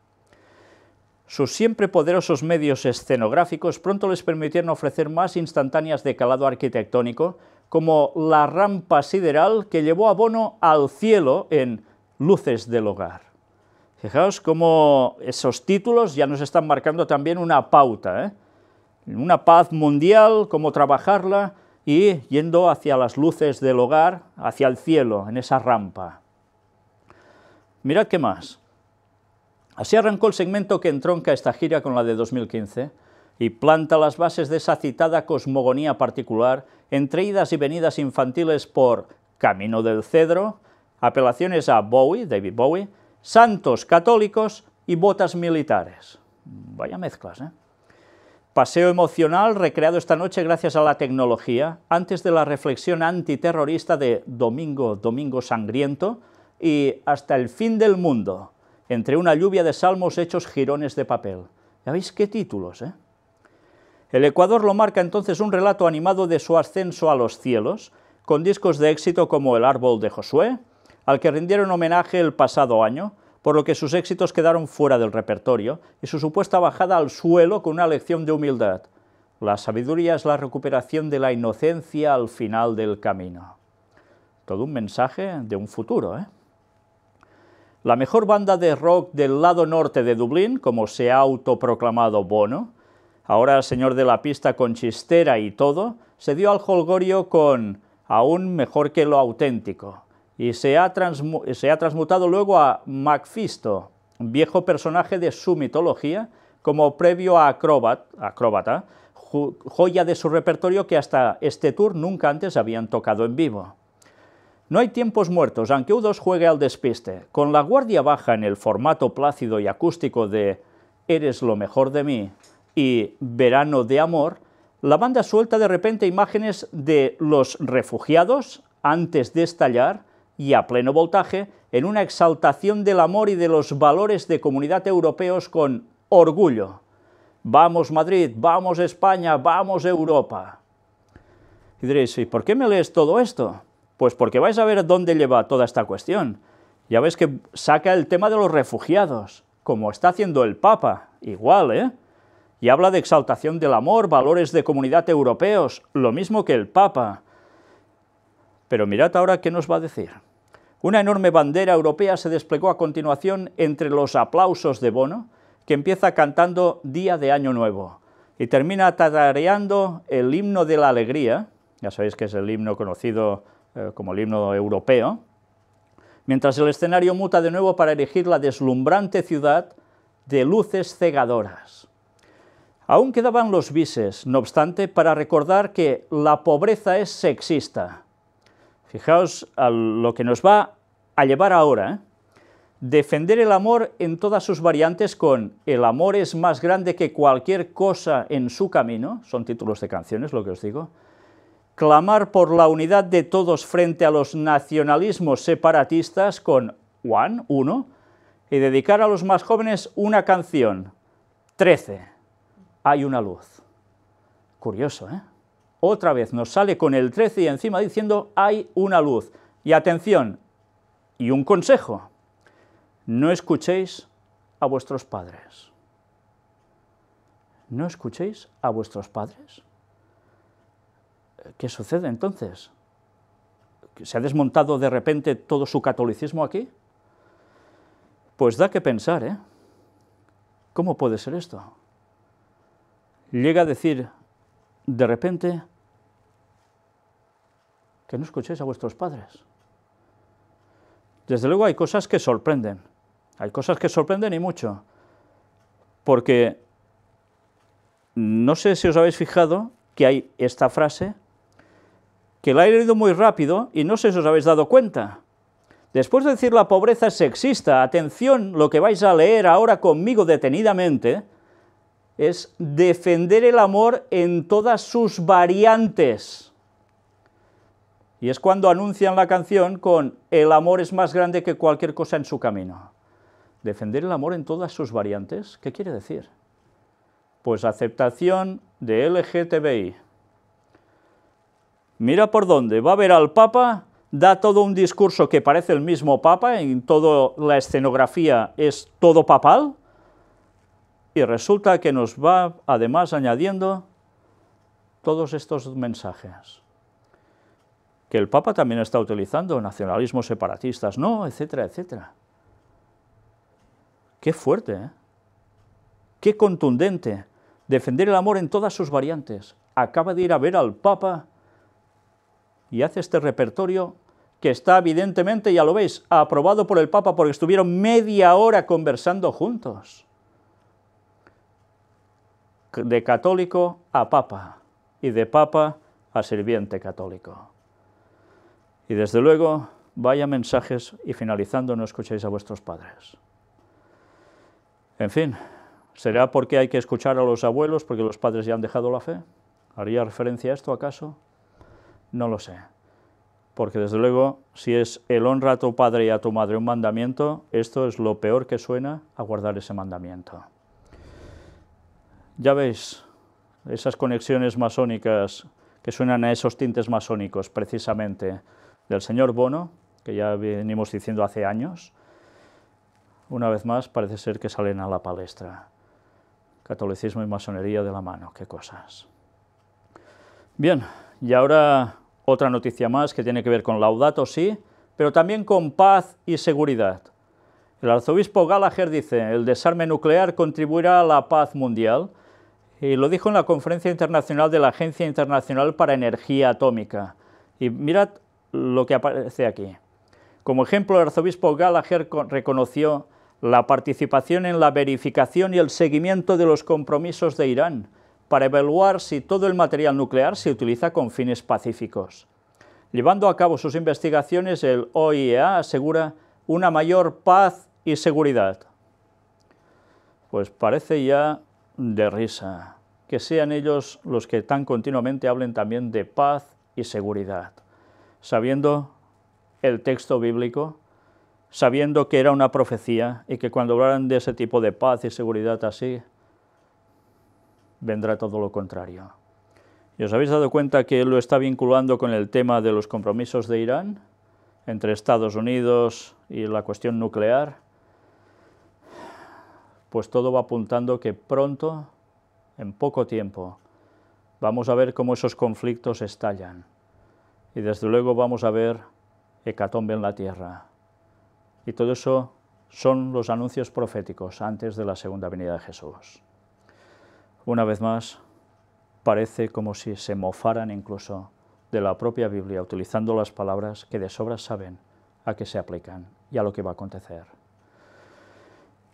Sus siempre poderosos medios escenográficos pronto les permitieron ofrecer más instantáneas de calado arquitectónico, como la rampa sideral que llevó a Bono al cielo en Luces del Hogar. Fijaos cómo esos títulos ya nos están marcando también una pauta, ¿eh? Una paz mundial, cómo trabajarla, y yendo hacia las luces del hogar, hacia el cielo, en esa rampa. Mirad qué más. Así arrancó el segmento que entronca esta gira con la de 2015 y planta las bases de esa citada cosmogonía particular entre idas y venidas infantiles por Camino del Cedro, apelaciones a Bowie, David Bowie, santos católicos y botas militares. Vaya mezclas, ¿eh? Paseo emocional recreado esta noche gracias a la tecnología, antes de la reflexión antiterrorista de Domingo Sangriento y Hasta el fin del mundo, entre una lluvia de salmos hechos jirones de papel. ¿Ya veis qué títulos, eh? El Ecuador lo marca entonces un relato animado de su ascenso a los cielos, con discos de éxito como El árbol de Josué, al que rindieron homenaje el pasado año, por lo que sus éxitos quedaron fuera del repertorio, y su supuesta bajada al suelo con una lección de humildad. La sabiduría es la recuperación de la inocencia al final del camino. Todo un mensaje de un futuro, ¿eh? La mejor banda de rock del lado norte de Dublín, como se ha autoproclamado Bono, ahora señor de la pista con chistera y todo, se dio al jolgorio con Aún mejor que lo auténtico, y se ha transmutado luego a Macfisto, viejo personaje de su mitología, como previo a Acróbata, joya de su repertorio que hasta este tour nunca antes habían tocado en vivo. No hay tiempos muertos, aunque U2 juegue al despiste. Con la guardia baja en el formato plácido y acústico de Eres lo mejor de mí y Verano de amor, la banda suelta de repente imágenes de los refugiados antes de estallar y a pleno voltaje en una exaltación del amor y de los valores de comunidad europeos con orgullo. ¡Vamos Madrid! ¡Vamos España! ¡Vamos Europa! Y diréis, ¿y por qué me lees todo esto? Pues porque vais a ver dónde lleva toda esta cuestión. Ya ves que saca el tema de los refugiados, como está haciendo el Papa, igual, ¿eh? Y habla de exaltación del amor, valores de comunidad europeos, lo mismo que el Papa. Pero mirad ahora qué nos va a decir. Una enorme bandera europea se desplegó a continuación entre los aplausos de Bono, que empieza cantando Día de Año Nuevo, y termina tarareando el himno de la alegría, ya sabéis que es el himno conocido como el himno europeo, mientras el escenario muta de nuevo para erigir la deslumbrante ciudad de luces cegadoras. Aún quedaban los bises, no obstante, para recordar que la pobreza es sexista. Fijaos a lo que nos va a llevar ahora, ¿eh? Defender el amor en todas sus variantes con El amor es más grande que cualquier cosa en su camino, son títulos de canciones, lo que os digo. Clamar por la unidad de todos frente a los nacionalismos separatistas con uno, y dedicar a los más jóvenes una canción, 13, Hay una luz. Curioso, ¿eh? Otra vez nos sale con el 13 y encima diciendo hay una luz. Y atención, y un consejo, no escuchéis a vuestros padres. ¿No escuchéis a vuestros padres? ¿Qué sucede entonces? ¿Se ha desmontado de repente todo su catolicismo aquí? Pues da que pensar, ¿eh? ¿Cómo puede ser esto? Llega a decir, de repente, que no escuchéis a vuestros padres. Desde luego hay cosas que sorprenden y mucho, porque no sé si os habéis fijado que hay esta frase, que la he leído muy rápido y no sé si os habéis dado cuenta. Después de decir la pobreza es sexista, atención, lo que vais a leer ahora conmigo detenidamente, es defender el amor en todas sus variantes. Y es cuando anuncian la canción con el amor es más grande que cualquier cosa en su camino. Defender el amor en todas sus variantes, ¿qué quiere decir? Pues aceptación de LGTBI. Mira por dónde, va a ver al Papa, da todo un discurso que parece el mismo Papa, en toda la escenografía es todo papal, y resulta que nos va además añadiendo todos estos mensajes. Que el Papa también está utilizando, nacionalismos separatistas, no, etcétera, etcétera. Qué fuerte, ¿eh? Qué contundente. Defender el amor en todas sus variantes. Acaba de ir a ver al Papa y hace este repertorio que está evidentemente, ya lo veis, aprobado por el Papa porque estuvieron media hora conversando juntos. De católico a Papa y de Papa a sirviente católico. Y desde luego, vaya mensajes, y finalizando, no escuchéis a vuestros padres. En fin, ¿será porque hay que escuchar a los abuelos porque los padres ya han dejado la fe? ¿Haría referencia a esto acaso? No lo sé. Porque desde luego, si es el honra a tu padre y a tu madre un mandamiento, esto es lo peor que suena a guardar ese mandamiento. Ya veis, esas conexiones masónicas que suenan a esos tintes masónicos, precisamente, del señor Bono, que ya venimos diciendo hace años, una vez más parece ser que salen a la palestra. Catolicismo y masonería de la mano, qué cosas. Bien, y ahora otra noticia más que tiene que ver con Laudato Si, pero también con paz y seguridad. El arzobispo Gallagher dice, el desarme nuclear contribuirá a la paz mundial, y lo dijo en la conferencia internacional de la Agencia Internacional para Energía Atómica. Y mirad lo que aparece aquí. Como ejemplo, el arzobispo Gallagher reconoció la participación en la verificación y el seguimiento de los compromisos de Irán para evaluar si todo el material nuclear se utiliza con fines pacíficos. Llevando a cabo sus investigaciones, el OIEA asegura una mayor paz y seguridad. Pues parece ya de risa que sean ellos los que tan continuamente hablen también de paz y seguridad, sabiendo el texto bíblico, sabiendo que era una profecía y que cuando hablaran de ese tipo de paz y seguridad así, vendrá todo lo contrario. ¿Y os habéis dado cuenta que él lo está vinculando con el tema de los compromisos de Irán entre Estados Unidos y la cuestión nuclear? Pues todo va apuntando que pronto, en poco tiempo, vamos a ver cómo esos conflictos estallan. Y desde luego vamos a ver hecatombe en la tierra. Y todo eso son los anuncios proféticos antes de la segunda venida de Jesús. Una vez más, parece como si se mofaran incluso de la propia Biblia, utilizando las palabras que de sobra saben a qué se aplican y a lo que va a acontecer.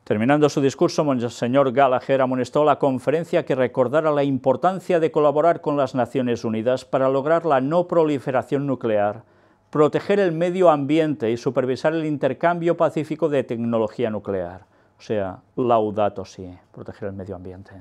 Terminando su discurso, Monseñor Gallagher amonestó a la conferencia que recordara la importancia de colaborar con las Naciones Unidas para lograr la no proliferación nuclear, proteger el medio ambiente y supervisar el intercambio pacífico de tecnología nuclear. O sea, Laudato Si, proteger el medio ambiente.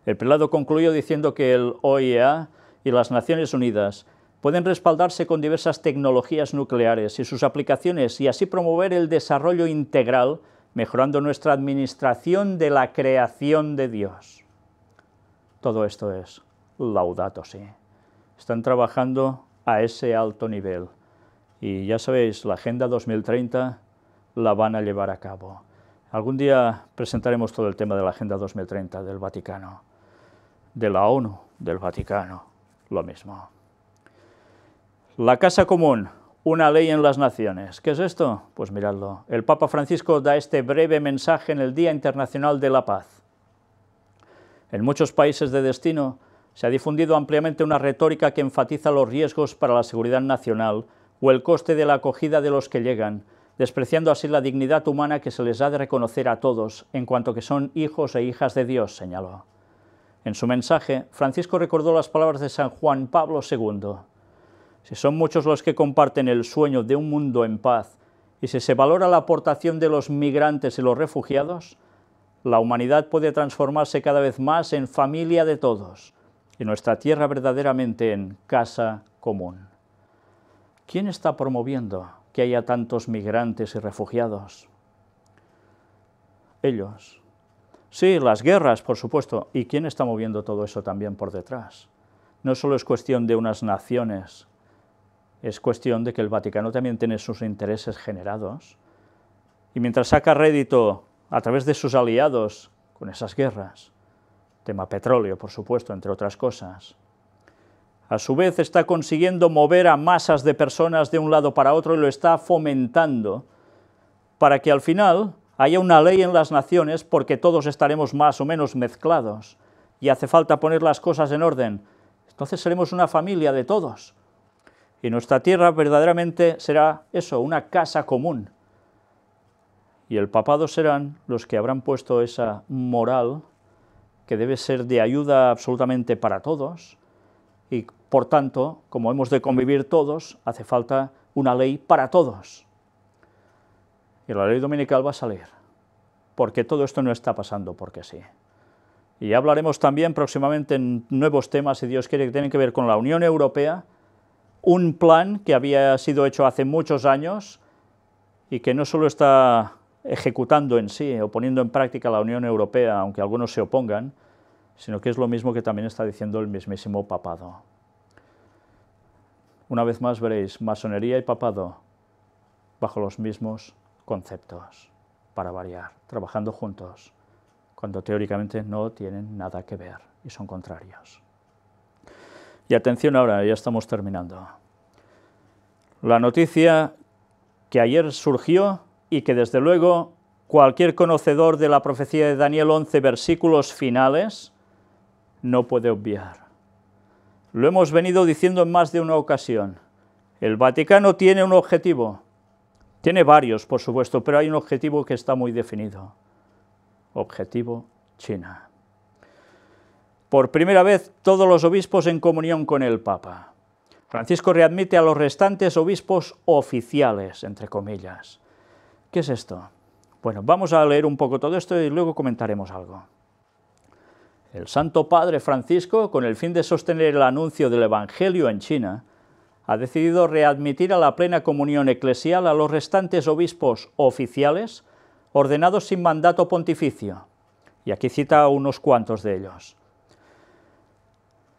El prelado concluyó diciendo que el OIEA y las Naciones Unidas pueden respaldarse con diversas tecnologías nucleares y sus aplicaciones y así promover el desarrollo integral, mejorando nuestra administración de la creación de Dios. Todo esto es Laudato Si. Están trabajando a ese alto nivel. Y ya sabéis, la Agenda 2030 la van a llevar a cabo. Algún día presentaremos todo el tema de la Agenda 2030 del Vaticano, de la ONU, del Vaticano, lo mismo. La Casa Común, una ley en las naciones. ¿Qué es esto? Pues miradlo. El Papa Francisco da este breve mensaje en el Día Internacional de la Paz. En muchos países de destino se ha difundido ampliamente una retórica que enfatiza los riesgos para la seguridad nacional o el coste de la acogida de los que llegan, despreciando así la dignidad humana que se les ha de reconocer a todos en cuanto que son hijos e hijas de Dios, señaló. En su mensaje, Francisco recordó las palabras de San Juan Pablo II. Si son muchos los que comparten el sueño de un mundo en paz y si se valora la aportación de los migrantes y los refugiados, la humanidad puede transformarse cada vez más en familia de todos y nuestra tierra verdaderamente en casa común. ¿Quién está promoviendo que haya tantos migrantes y refugiados? Ellos. Sí, las guerras, por supuesto. ¿Y quién está moviendo todo eso también por detrás? No solo es cuestión de unas naciones, es cuestión de que el Vaticano también tiene sus intereses generados. Y mientras saca rédito a través de sus aliados con esas guerras, tema petróleo, por supuesto, entre otras cosas, a su vez está consiguiendo mover a masas de personas de un lado para otro y lo está fomentando para que al final haya una ley en las naciones, porque todos estaremos más o menos mezclados y hace falta poner las cosas en orden. Entonces seremos una familia de todos y nuestra tierra verdaderamente será eso, una casa común. Y el papado serán los que habrán puesto esa moral que debe ser de ayuda absolutamente para todos y, por tanto, como hemos de convivir todos, hace falta una ley para todos. Y la ley dominical va a salir, porque todo esto no está pasando porque sí. Y ya hablaremos también próximamente en nuevos temas, si Dios quiere, que tienen que ver con la Unión Europea, un plan que había sido hecho hace muchos años y que no solo está ejecutando en sí o poniendo en práctica la Unión Europea, aunque algunos se opongan, sino que es lo mismo que también está diciendo el mismísimo papado. Una vez más veréis, masonería y papado bajo los mismos conceptos, para variar, trabajando juntos, cuando teóricamente no tienen nada que ver y son contrarios. Y atención ahora, ya estamos terminando. La noticia que ayer surgió y que desde luego cualquier conocedor de la profecía de Daniel 11, versículos finales, no puede obviar. Lo hemos venido diciendo en más de una ocasión. El Vaticano tiene un objetivo. Tiene varios, por supuesto, pero hay un objetivo que está muy definido. Objetivo China. Por primera vez, todos los obispos en comunión con el Papa. Francisco readmite a los restantes obispos oficiales, entre comillas. ¿Qué es esto? Bueno, vamos a leer un poco todo esto y luego comentaremos algo. El Santo Padre Francisco, con el fin de sostener el anuncio del Evangelio en China, ha decidido readmitir a la plena comunión eclesial a los restantes obispos oficiales ordenados sin mandato pontificio, y aquí cita unos cuantos de ellos.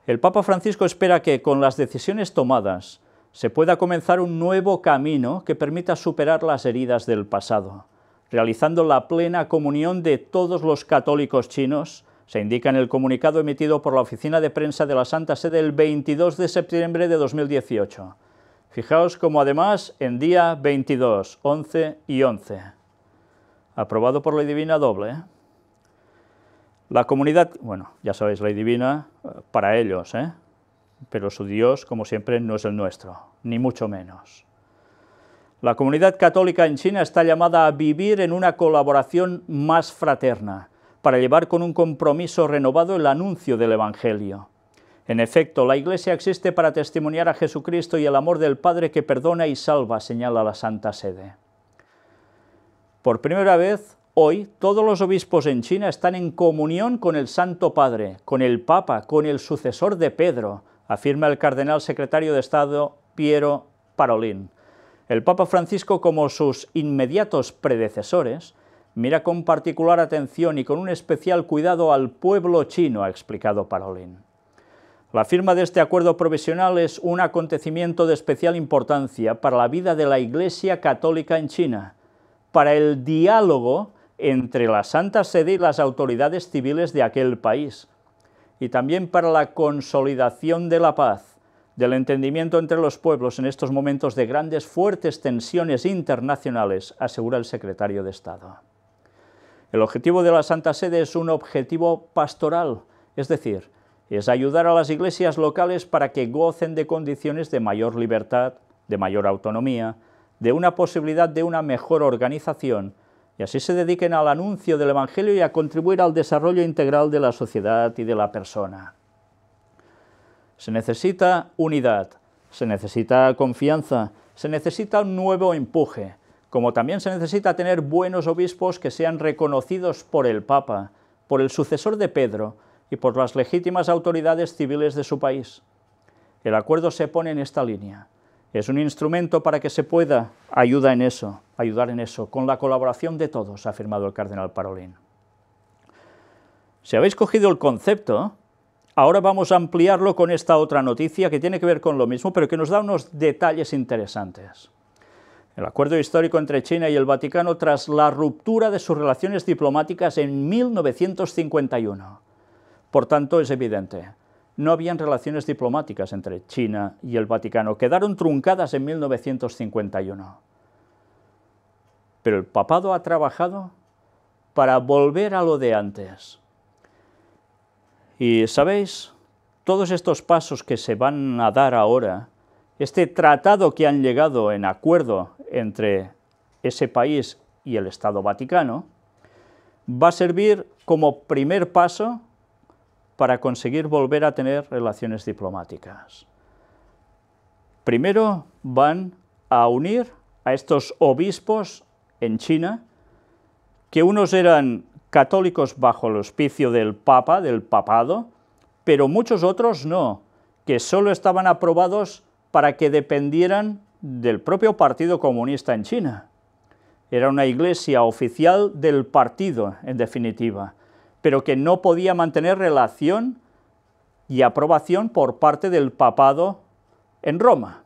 El Papa Francisco espera que, con las decisiones tomadas, se pueda comenzar un nuevo camino que permita superar las heridas del pasado, realizando la plena comunión de todos los católicos chinos, se indica en el comunicado emitido por la Oficina de Prensa de la Santa Sede el 22 de septiembre de 2018. Fijaos como además en día 22, 11 y 11. Aprobado por Ley Divina doble. La comunidad, bueno, ya sabéis, Ley Divina para ellos, pero su Dios, como siempre, no es el nuestro, ni mucho menos. La comunidad católica en China está llamada a vivir en una colaboración más fraterna, para llevar con un compromiso renovado el anuncio del Evangelio. En efecto, la Iglesia existe para testimoniar a Jesucristo y el amor del Padre que perdona y salva, señala la Santa Sede. Por primera vez, hoy, todos los obispos en China están en comunión con el Santo Padre, con el Papa, con el sucesor de Pedro, afirma el cardenal secretario de Estado Piero Parolin. El Papa Francisco, como sus inmediatos predecesores, mira con particular atención y con un especial cuidado al pueblo chino, ha explicado Parolin. La firma de este acuerdo provisional es un acontecimiento de especial importancia para la vida de la Iglesia Católica en China, para el diálogo entre la Santa Sede y las autoridades civiles de aquel país, y también para la consolidación de la paz, del entendimiento entre los pueblos en estos momentos de grandes, fuertes tensiones internacionales, asegura el secretario de Estado. El objetivo de la Santa Sede es un objetivo pastoral, es decir, es ayudar a las iglesias locales para que gocen de condiciones de mayor libertad, de mayor autonomía, de una posibilidad de una mejor organización y así se dediquen al anuncio del Evangelio y a contribuir al desarrollo integral de la sociedad y de la persona. Se necesita unidad, se necesita confianza, se necesita un nuevo empuje, como también se necesita tener buenos obispos que sean reconocidos por el Papa, por el sucesor de Pedro y por las legítimas autoridades civiles de su país. El acuerdo se pone en esta línea. Es un instrumento para que se pueda ayudar en eso, con la colaboración de todos, ha afirmado el cardenal Parolin. Si habéis cogido el concepto, ahora vamos a ampliarlo con esta otra noticia que tiene que ver con lo mismo, pero que nos da unos detalles interesantes. El acuerdo histórico entre China y el Vaticano tras la ruptura de sus relaciones diplomáticas en 1951. Por tanto, es evidente, no habían relaciones diplomáticas entre China y el Vaticano, quedaron truncadas en 1951. Pero el papado ha trabajado para volver a lo de antes. Y, ¿sabéis? Todos estos pasos que se van a dar ahora, este tratado que han llegado en acuerdo entre ese país y el Estado Vaticano, va a servir como primer paso para conseguir volver a tener relaciones diplomáticas. Primero van a unir a estos obispos en China, que unos eran católicos bajo el auspicio del Papa, del papado, pero muchos otros no, que solo estaban aprobados para que dependieran del propio Partido Comunista en China. Era una iglesia oficial del partido, en definitiva, pero que no podía mantener relación y aprobación por parte del papado en Roma.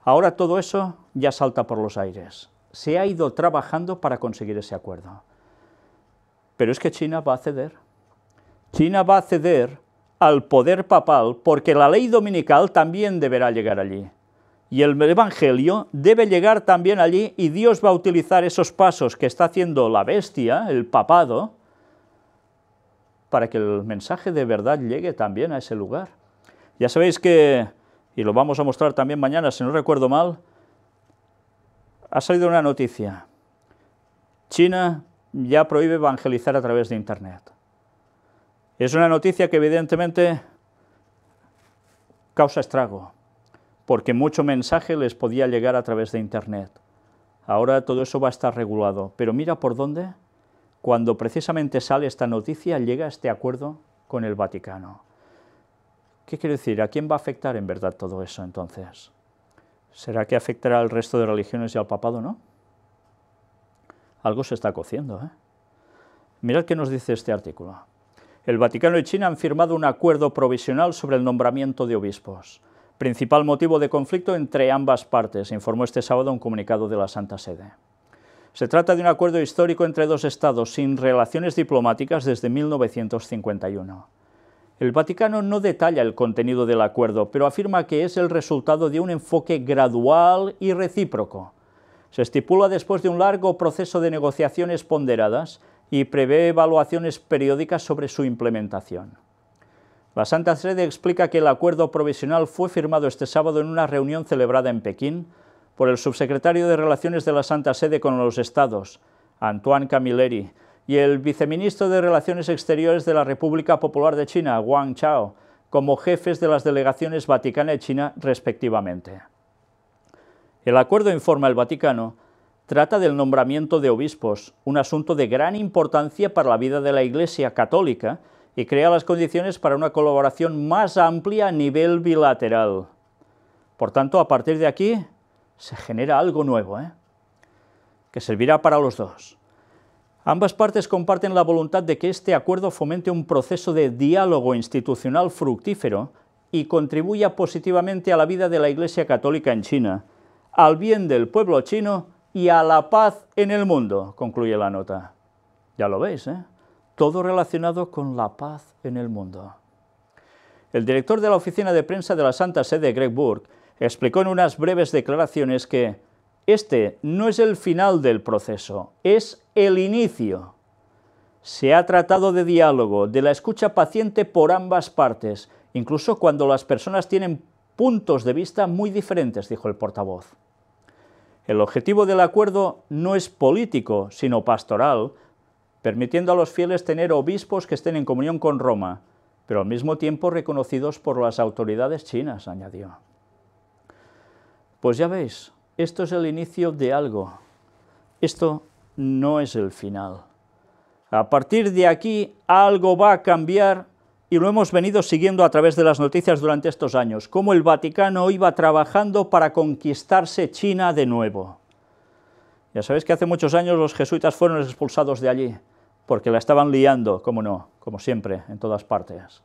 Ahora todo eso ya salta por los aires. Se ha ido trabajando para conseguir ese acuerdo. Pero es que China va a ceder. China va a ceder al poder papal porque la ley dominical también deberá llegar allí. Y el Evangelio debe llegar también allí y Dios va a utilizar esos pasos que está haciendo la bestia, el papado, para que el mensaje de verdad llegue también a ese lugar. Ya sabéis que, y lo vamos a mostrar también mañana, si no recuerdo mal, ha salido una noticia. China ya prohíbe evangelizar a través de Internet. Es una noticia que evidentemente causa estrago, porque mucho mensaje les podía llegar a través de Internet. Ahora todo eso va a estar regulado, pero mira por dónde. Cuando precisamente sale esta noticia, llega este acuerdo con el Vaticano. ¿Qué quiere decir? ¿A quién va a afectar en verdad todo eso entonces? ¿Será que afectará al resto de religiones y al papado, no? Algo se está cociendo, ¿eh? Mirad qué nos dice este artículo. El Vaticano y China han firmado un acuerdo provisional sobre el nombramiento de obispos, principal motivo de conflicto entre ambas partes, informó este sábado un comunicado de la Santa Sede. Se trata de un acuerdo histórico entre dos estados sin relaciones diplomáticas desde 1951. El Vaticano no detalla el contenido del acuerdo, pero afirma que es el resultado de un enfoque gradual y recíproco. Se estipula después de un largo proceso de negociaciones ponderadas y prevé evaluaciones periódicas sobre su implementación. La Santa Sede explica que el acuerdo provisional fue firmado este sábado en una reunión celebrada en Pekín por el subsecretario de Relaciones de la Santa Sede con los Estados, Antoine Camilleri, y el viceministro de Relaciones Exteriores de la República Popular de China, Wang Chao, como jefes de las delegaciones Vaticana y China, respectivamente. El acuerdo, informa el Vaticano, trata del nombramiento de obispos, un asunto de gran importancia para la vida de la Iglesia católica, y crea las condiciones para una colaboración más amplia a nivel bilateral. Por tanto, a partir de aquí, se genera algo nuevo, que servirá para los dos. Ambas partes comparten la voluntad de que este acuerdo fomente un proceso de diálogo institucional fructífero y contribuya positivamente a la vida de la Iglesia Católica en China, al bien del pueblo chino y a la paz en el mundo, concluye la nota. Ya lo veis, todo relacionado con la paz en el mundo. El director de la oficina de prensa de la Santa Sede, Greg Burke, explicó en unas breves declaraciones que este no es el final del proceso, es el inicio. Se ha tratado de diálogo, de la escucha paciente por ambas partes, incluso cuando las personas tienen puntos de vista muy diferentes, dijo el portavoz. El objetivo del acuerdo no es político, sino pastoral, permitiendo a los fieles tener obispos que estén en comunión con Roma, pero al mismo tiempo reconocidos por las autoridades chinas, añadió. Pues ya veis, esto es el inicio de algo. Esto no es el final. A partir de aquí, algo va a cambiar y lo hemos venido siguiendo a través de las noticias durante estos años, cómo el Vaticano iba trabajando para conquistarse China de nuevo. Ya sabéis que hace muchos años los jesuitas fueron expulsados de allí, porque la estaban liando, como no, como siempre, en todas partes.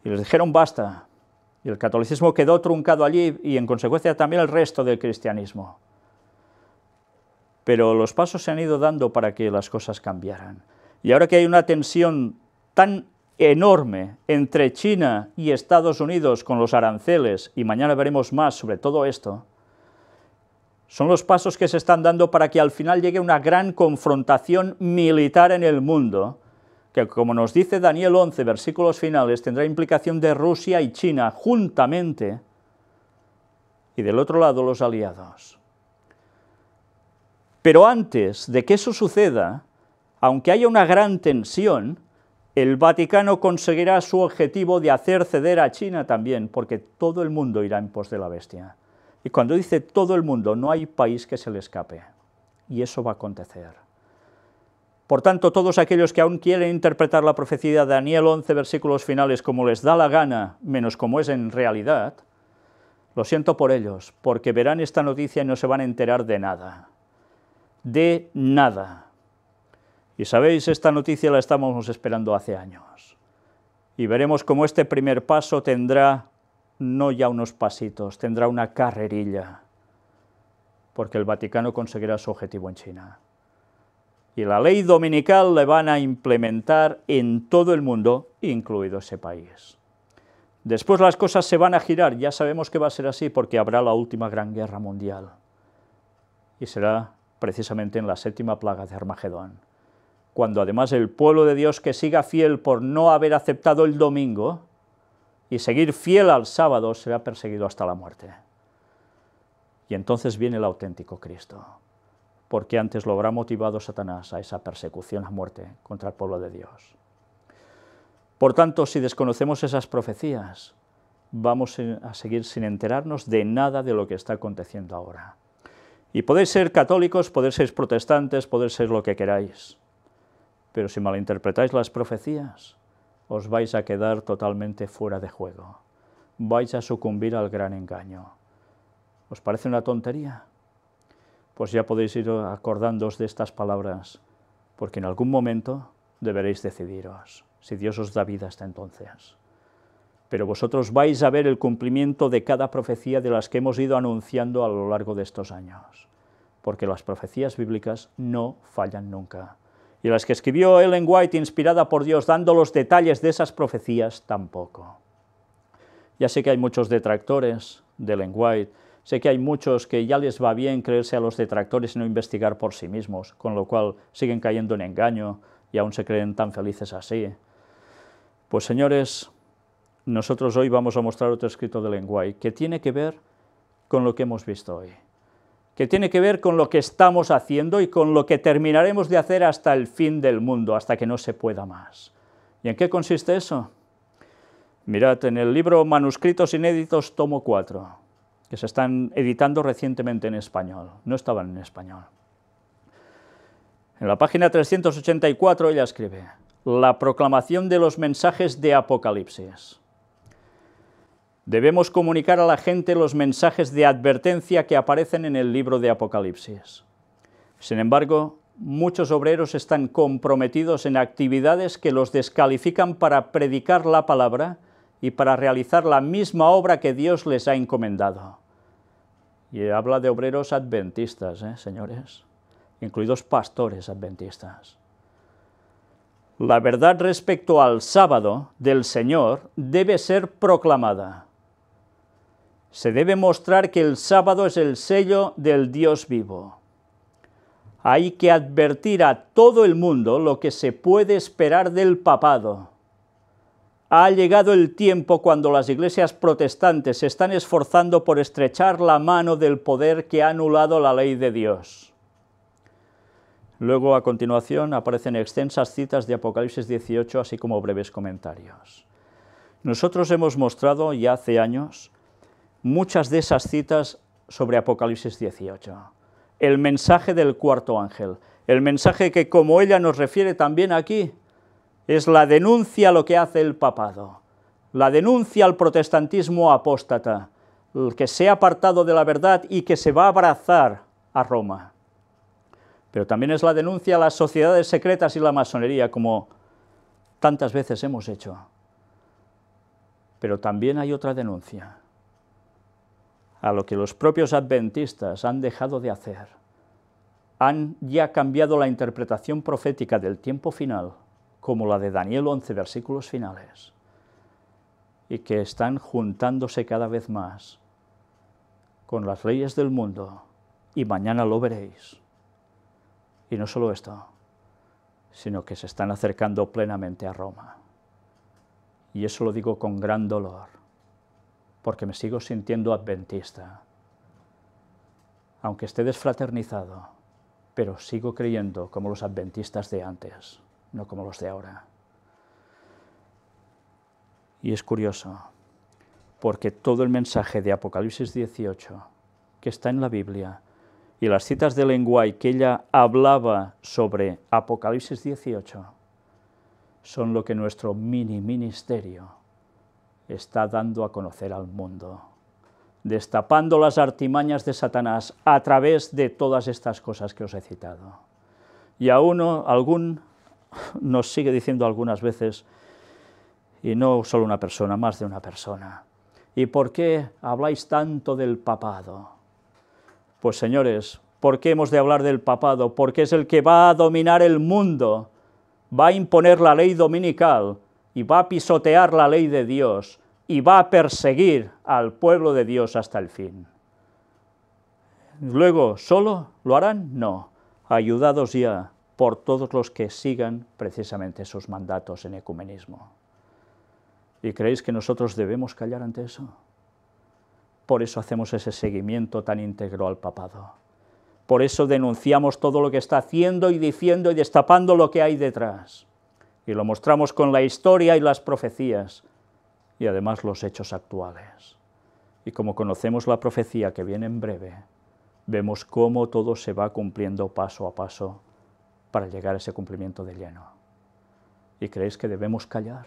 Y les dijeron basta, y el catolicismo quedó truncado allí, y en consecuencia también el resto del cristianismo. Pero los pasos se han ido dando para que las cosas cambiaran. Y ahora que hay una tensión tan enorme entre China y Estados Unidos con los aranceles, y mañana veremos más sobre todo esto, son los pasos que se están dando para que al final llegue una gran confrontación militar en el mundo, que como nos dice Daniel 11, versículos finales, tendrá implicación de Rusia y China juntamente, y del otro lado los aliados. Pero antes de que eso suceda, aunque haya una gran tensión, el Vaticano conseguirá su objetivo de hacer ceder a China también, porque todo el mundo irá en pos de la bestia. Y cuando dice todo el mundo, no hay país que se le escape. Y eso va a acontecer. Por tanto, todos aquellos que aún quieren interpretar la profecía de Daniel 11, versículos finales, como les da la gana, menos como es en realidad, lo siento por ellos, porque verán esta noticia y no se van a enterar de nada. De nada. Y sabéis, esta noticia la estábamos esperando hace años. Y veremos cómo este primer paso tendrá no ya unos pasitos, tendrá una carrerilla, porque el Vaticano conseguirá su objetivo en China. Y la ley dominical la van a implementar en todo el mundo, incluido ese país. Después las cosas se van a girar, ya sabemos que va a ser así, porque habrá la última gran guerra mundial. Y será precisamente en la 7ª plaga de Armagedón, cuando además el pueblo de Dios que siga fiel por no haber aceptado el domingo y seguir fiel al sábado será perseguido hasta la muerte. Y entonces viene el auténtico Cristo, porque antes lo habrá motivado Satanás a esa persecución a muerte contra el pueblo de Dios. Por tanto, si desconocemos esas profecías, vamos a seguir sin enterarnos de nada de lo que está aconteciendo ahora. Y podéis ser católicos, podéis ser protestantes, podéis ser lo que queráis, pero si malinterpretáis las profecías, os vais a quedar totalmente fuera de juego. Vais a sucumbir al gran engaño. ¿Os parece una tontería? Pues ya podéis ir acordándoos de estas palabras, porque en algún momento deberéis decidiros, si Dios os da vida hasta entonces. Pero vosotros vais a ver el cumplimiento de cada profecía de las que hemos ido anunciando a lo largo de estos años, porque las profecías bíblicas no fallan nunca. Y las que escribió Ellen White, inspirada por Dios, dando los detalles de esas profecías, tampoco. Ya sé que hay muchos detractores de Ellen White, sé que hay muchos que ya les va bien creerse a los detractores y no investigar por sí mismos, con lo cual siguen cayendo en engaño y aún se creen tan felices así. Pues señores, nosotros hoy vamos a mostrar otro escrito de Ellen White, que tiene que ver con lo que hemos visto hoy, que tiene que ver con lo que estamos haciendo y con lo que terminaremos de hacer hasta el fin del mundo, hasta que no se pueda más. ¿Y en qué consiste eso? Mirad, en el libro Manuscritos Inéditos, tomo 4, que se están editando recientemente en español, no estaban en español. En la página 384 ella escribe: la proclamación de los mensajes de Apocalipsis. Debemos comunicar a la gente los mensajes de advertencia que aparecen en el libro de Apocalipsis. Sin embargo, muchos obreros están comprometidos en actividades que los descalifican para predicar la palabra y para realizar la misma obra que Dios les ha encomendado. Y habla de obreros adventistas, señores, incluidos pastores adventistas. La verdad respecto al sábado del Señor debe ser proclamada. Se debe mostrar que el sábado es el sello del Dios vivo. Hay que advertir a todo el mundo lo que se puede esperar del papado. Ha llegado el tiempo cuando las iglesias protestantes se están esforzando por estrechar la mano del poder que ha anulado la ley de Dios. Luego, a continuación, aparecen extensas citas de Apocalipsis 18, así como breves comentarios. Nosotros hemos mostrado ya hace años muchas de esas citas sobre Apocalipsis 18. El mensaje del cuarto ángel, el mensaje que, como ella nos refiere también aquí, es la denuncia a lo que hace el papado, la denuncia al protestantismo apóstata, el que se ha apartado de la verdad y que se va a abrazar a Roma. Pero también es la denuncia a las sociedades secretas y la masonería, como tantas veces hemos hecho. Pero también hay otra denuncia, a lo que los propios adventistas han dejado de hacer. Han ya cambiado la interpretación profética del tiempo final, como la de Daniel 11, versículos finales, y que están juntándose cada vez más con las leyes del mundo, y mañana lo veréis. Y no solo esto, sino que se están acercando plenamente a Roma. Y eso lo digo con gran dolor, porque me sigo sintiendo adventista, aunque esté desfraternizado, pero sigo creyendo como los adventistas de antes, no como los de ahora. Y es curioso, porque todo el mensaje de Apocalipsis 18, que está en la Biblia, y las citas de Ellen White que ella hablaba sobre Apocalipsis 18, son lo que nuestro ministerio está dando a conocer al mundo, destapando las artimañas de Satanás a través de todas estas cosas que os he citado. Y algún nos sigue diciendo algunas veces, y no solo una persona, más de una persona, ¿y por qué habláis tanto del papado? Pues señores, ¿por qué hemos de hablar del papado? Porque es el que va a dominar el mundo, va a imponer la ley dominical y va a pisotear la ley de Dios y va a perseguir al pueblo de Dios hasta el fin. Luego, ¿solo lo harán? No, ayudados ya por todos los que sigan precisamente sus mandatos en ecumenismo. ¿Y creéis que nosotros debemos callar ante eso? Por eso hacemos ese seguimiento tan íntegro al papado. Por eso denunciamos todo lo que está haciendo y diciendo y destapando lo que hay detrás. Y lo mostramos con la historia y las profecías, y además los hechos actuales. Y como conocemos la profecía que viene en breve, vemos cómo todo se va cumpliendo paso a paso para llegar a ese cumplimiento de lleno. ¿Y creéis que debemos callar?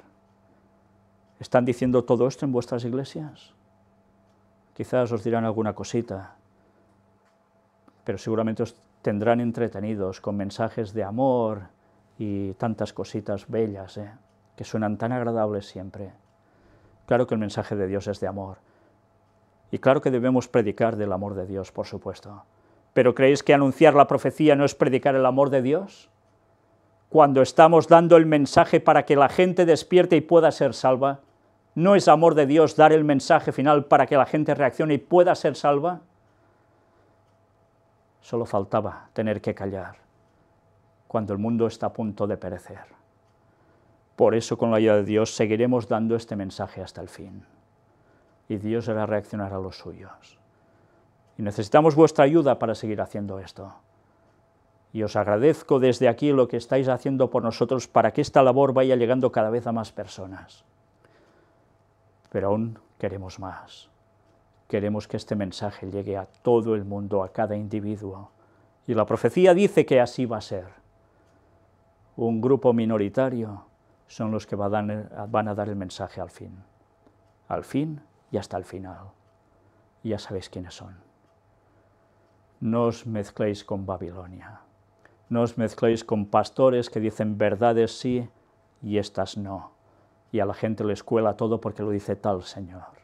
¿Están diciendo todo esto en vuestras iglesias? Quizás os dirán alguna cosita, pero seguramente os tendrán entretenidos con mensajes de amor y tantas cositas bellas, que suenan tan agradables siempre. Claro que el mensaje de Dios es de amor, y claro que debemos predicar del amor de Dios, por supuesto. ¿Pero creéis que anunciar la profecía no es predicar el amor de Dios? Cuando estamos dando el mensaje para que la gente despierte y pueda ser salva, ¿no es amor de Dios dar el mensaje final para que la gente reaccione y pueda ser salva? Solo faltaba tener que callar cuando el mundo está a punto de perecer. Por eso, con la ayuda de Dios, seguiremos dando este mensaje hasta el fin. Y Dios hará reaccionar a los suyos. Y necesitamos vuestra ayuda para seguir haciendo esto. Y os agradezco desde aquí lo que estáis haciendo por nosotros para que esta labor vaya llegando cada vez a más personas. Pero aún queremos más. Queremos que este mensaje llegue a todo el mundo, a cada individuo. Y la profecía dice que así va a ser. Un grupo minoritario son los que van a dar el mensaje al fin. Al fin y hasta el final. Y ya sabéis quiénes son. No os mezcléis con Babilonia. No os mezcléis con pastores que dicen verdades sí y estas no. Y a la gente les cuela todo porque lo dice tal Señor.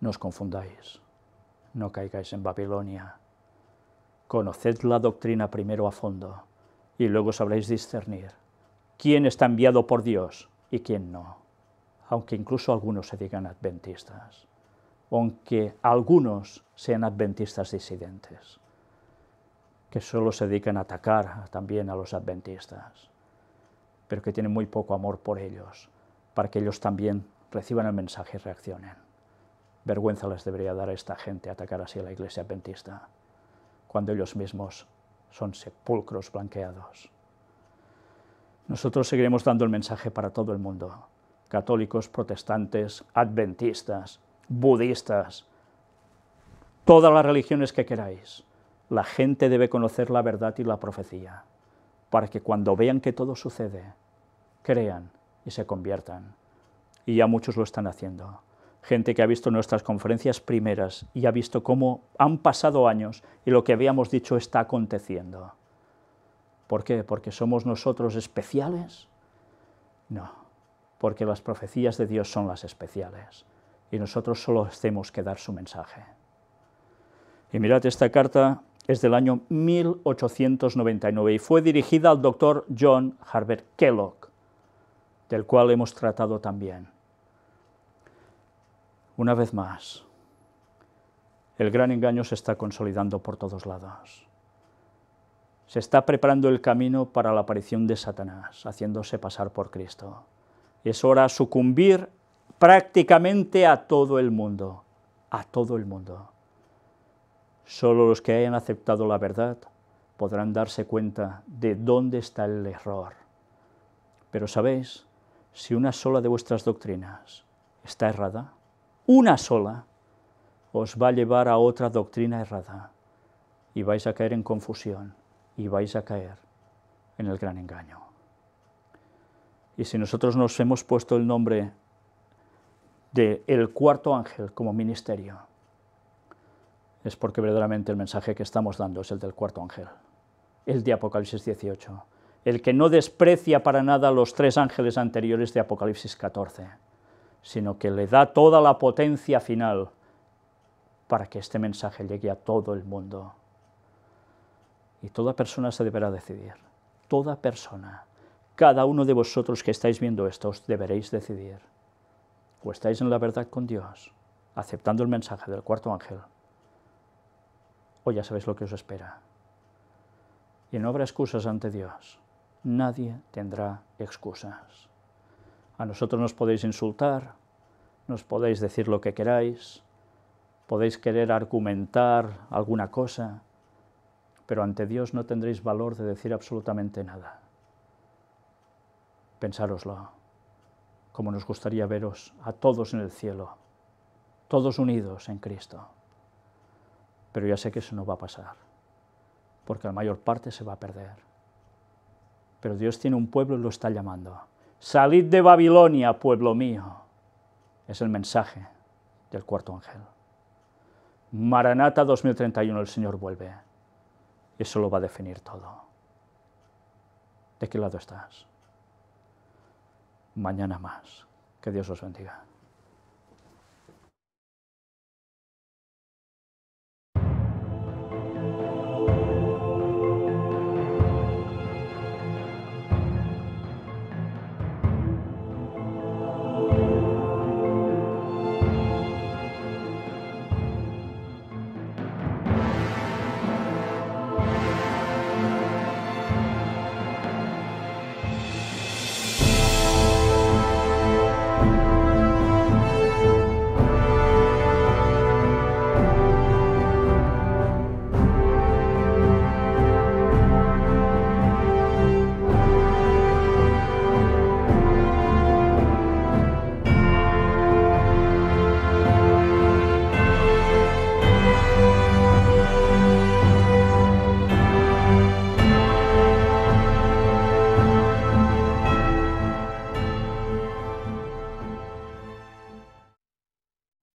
No os confundáis, no caigáis en Babilonia. Conoced la doctrina primero a fondo y luego sabréis discernir quién está enviado por Dios y quién no, aunque incluso algunos se digan adventistas, aunque algunos sean adventistas disidentes, que solo se dedican a atacar también a los adventistas, pero que tienen muy poco amor por ellos, para que ellos también reciban el mensaje y reaccionen. Vergüenza les debería dar a esta gente atacar así a la Iglesia Adventista, cuando ellos mismos son sepulcros blanqueados. Nosotros seguiremos dando el mensaje para todo el mundo, católicos, protestantes, adventistas, budistas, todas las religiones que queráis. La gente debe conocer la verdad y la profecía, para que cuando vean que todo sucede, crean y se conviertan. Y ya muchos lo están haciendo. Gente que ha visto nuestras conferencias primeras y ha visto cómo han pasado años y lo que habíamos dicho está aconteciendo. ¿Por qué? ¿Porque somos nosotros especiales? No, porque las profecías de Dios son las especiales y nosotros solo tenemos que dar su mensaje. Y mirad, esta carta es del año 1899 y fue dirigida al doctor John Herbert Kellogg, del cual hemos tratado también. Una vez más, el gran engaño se está consolidando por todos lados. Se está preparando el camino para la aparición de Satanás, haciéndose pasar por Cristo. Es hora de sucumbir prácticamente a todo el mundo, a todo el mundo. Solo los que hayan aceptado la verdad podrán darse cuenta de dónde está el error. Pero ¿sabéis? Si una sola de vuestras doctrinas está errada, una sola, os va a llevar a otra doctrina errada y vais a caer en confusión y vais a caer en el gran engaño. Y si nosotros nos hemos puesto el nombre de el cuarto ángel como ministerio, es porque verdaderamente el mensaje que estamos dando es el del cuarto ángel, el de Apocalipsis 18, el que no desprecia para nada los tres ángeles anteriores de Apocalipsis 14, sino que le da toda la potencia final para que este mensaje llegue a todo el mundo. Y toda persona se deberá decidir, toda persona, cada uno de vosotros que estáis viendo esto, os deberéis decidir. O estáis en la verdad con Dios, aceptando el mensaje del cuarto ángel, o ya sabéis lo que os espera. Y no habrá excusas ante Dios, nadie tendrá excusas. A nosotros nos podéis insultar, nos podéis decir lo que queráis, podéis querer argumentar alguna cosa, pero ante Dios no tendréis valor de decir absolutamente nada. Pensároslo, como nos gustaría veros a todos en el cielo, todos unidos en Cristo. Pero ya sé que eso no va a pasar, porque la mayor parte se va a perder. Pero Dios tiene un pueblo y lo está llamando. Salid de Babilonia, pueblo mío. Es el mensaje del cuarto ángel. Maranata 2031, el Señor vuelve. Eso lo va a definir todo. ¿De qué lado estás? Mañana más. Que Dios os bendiga.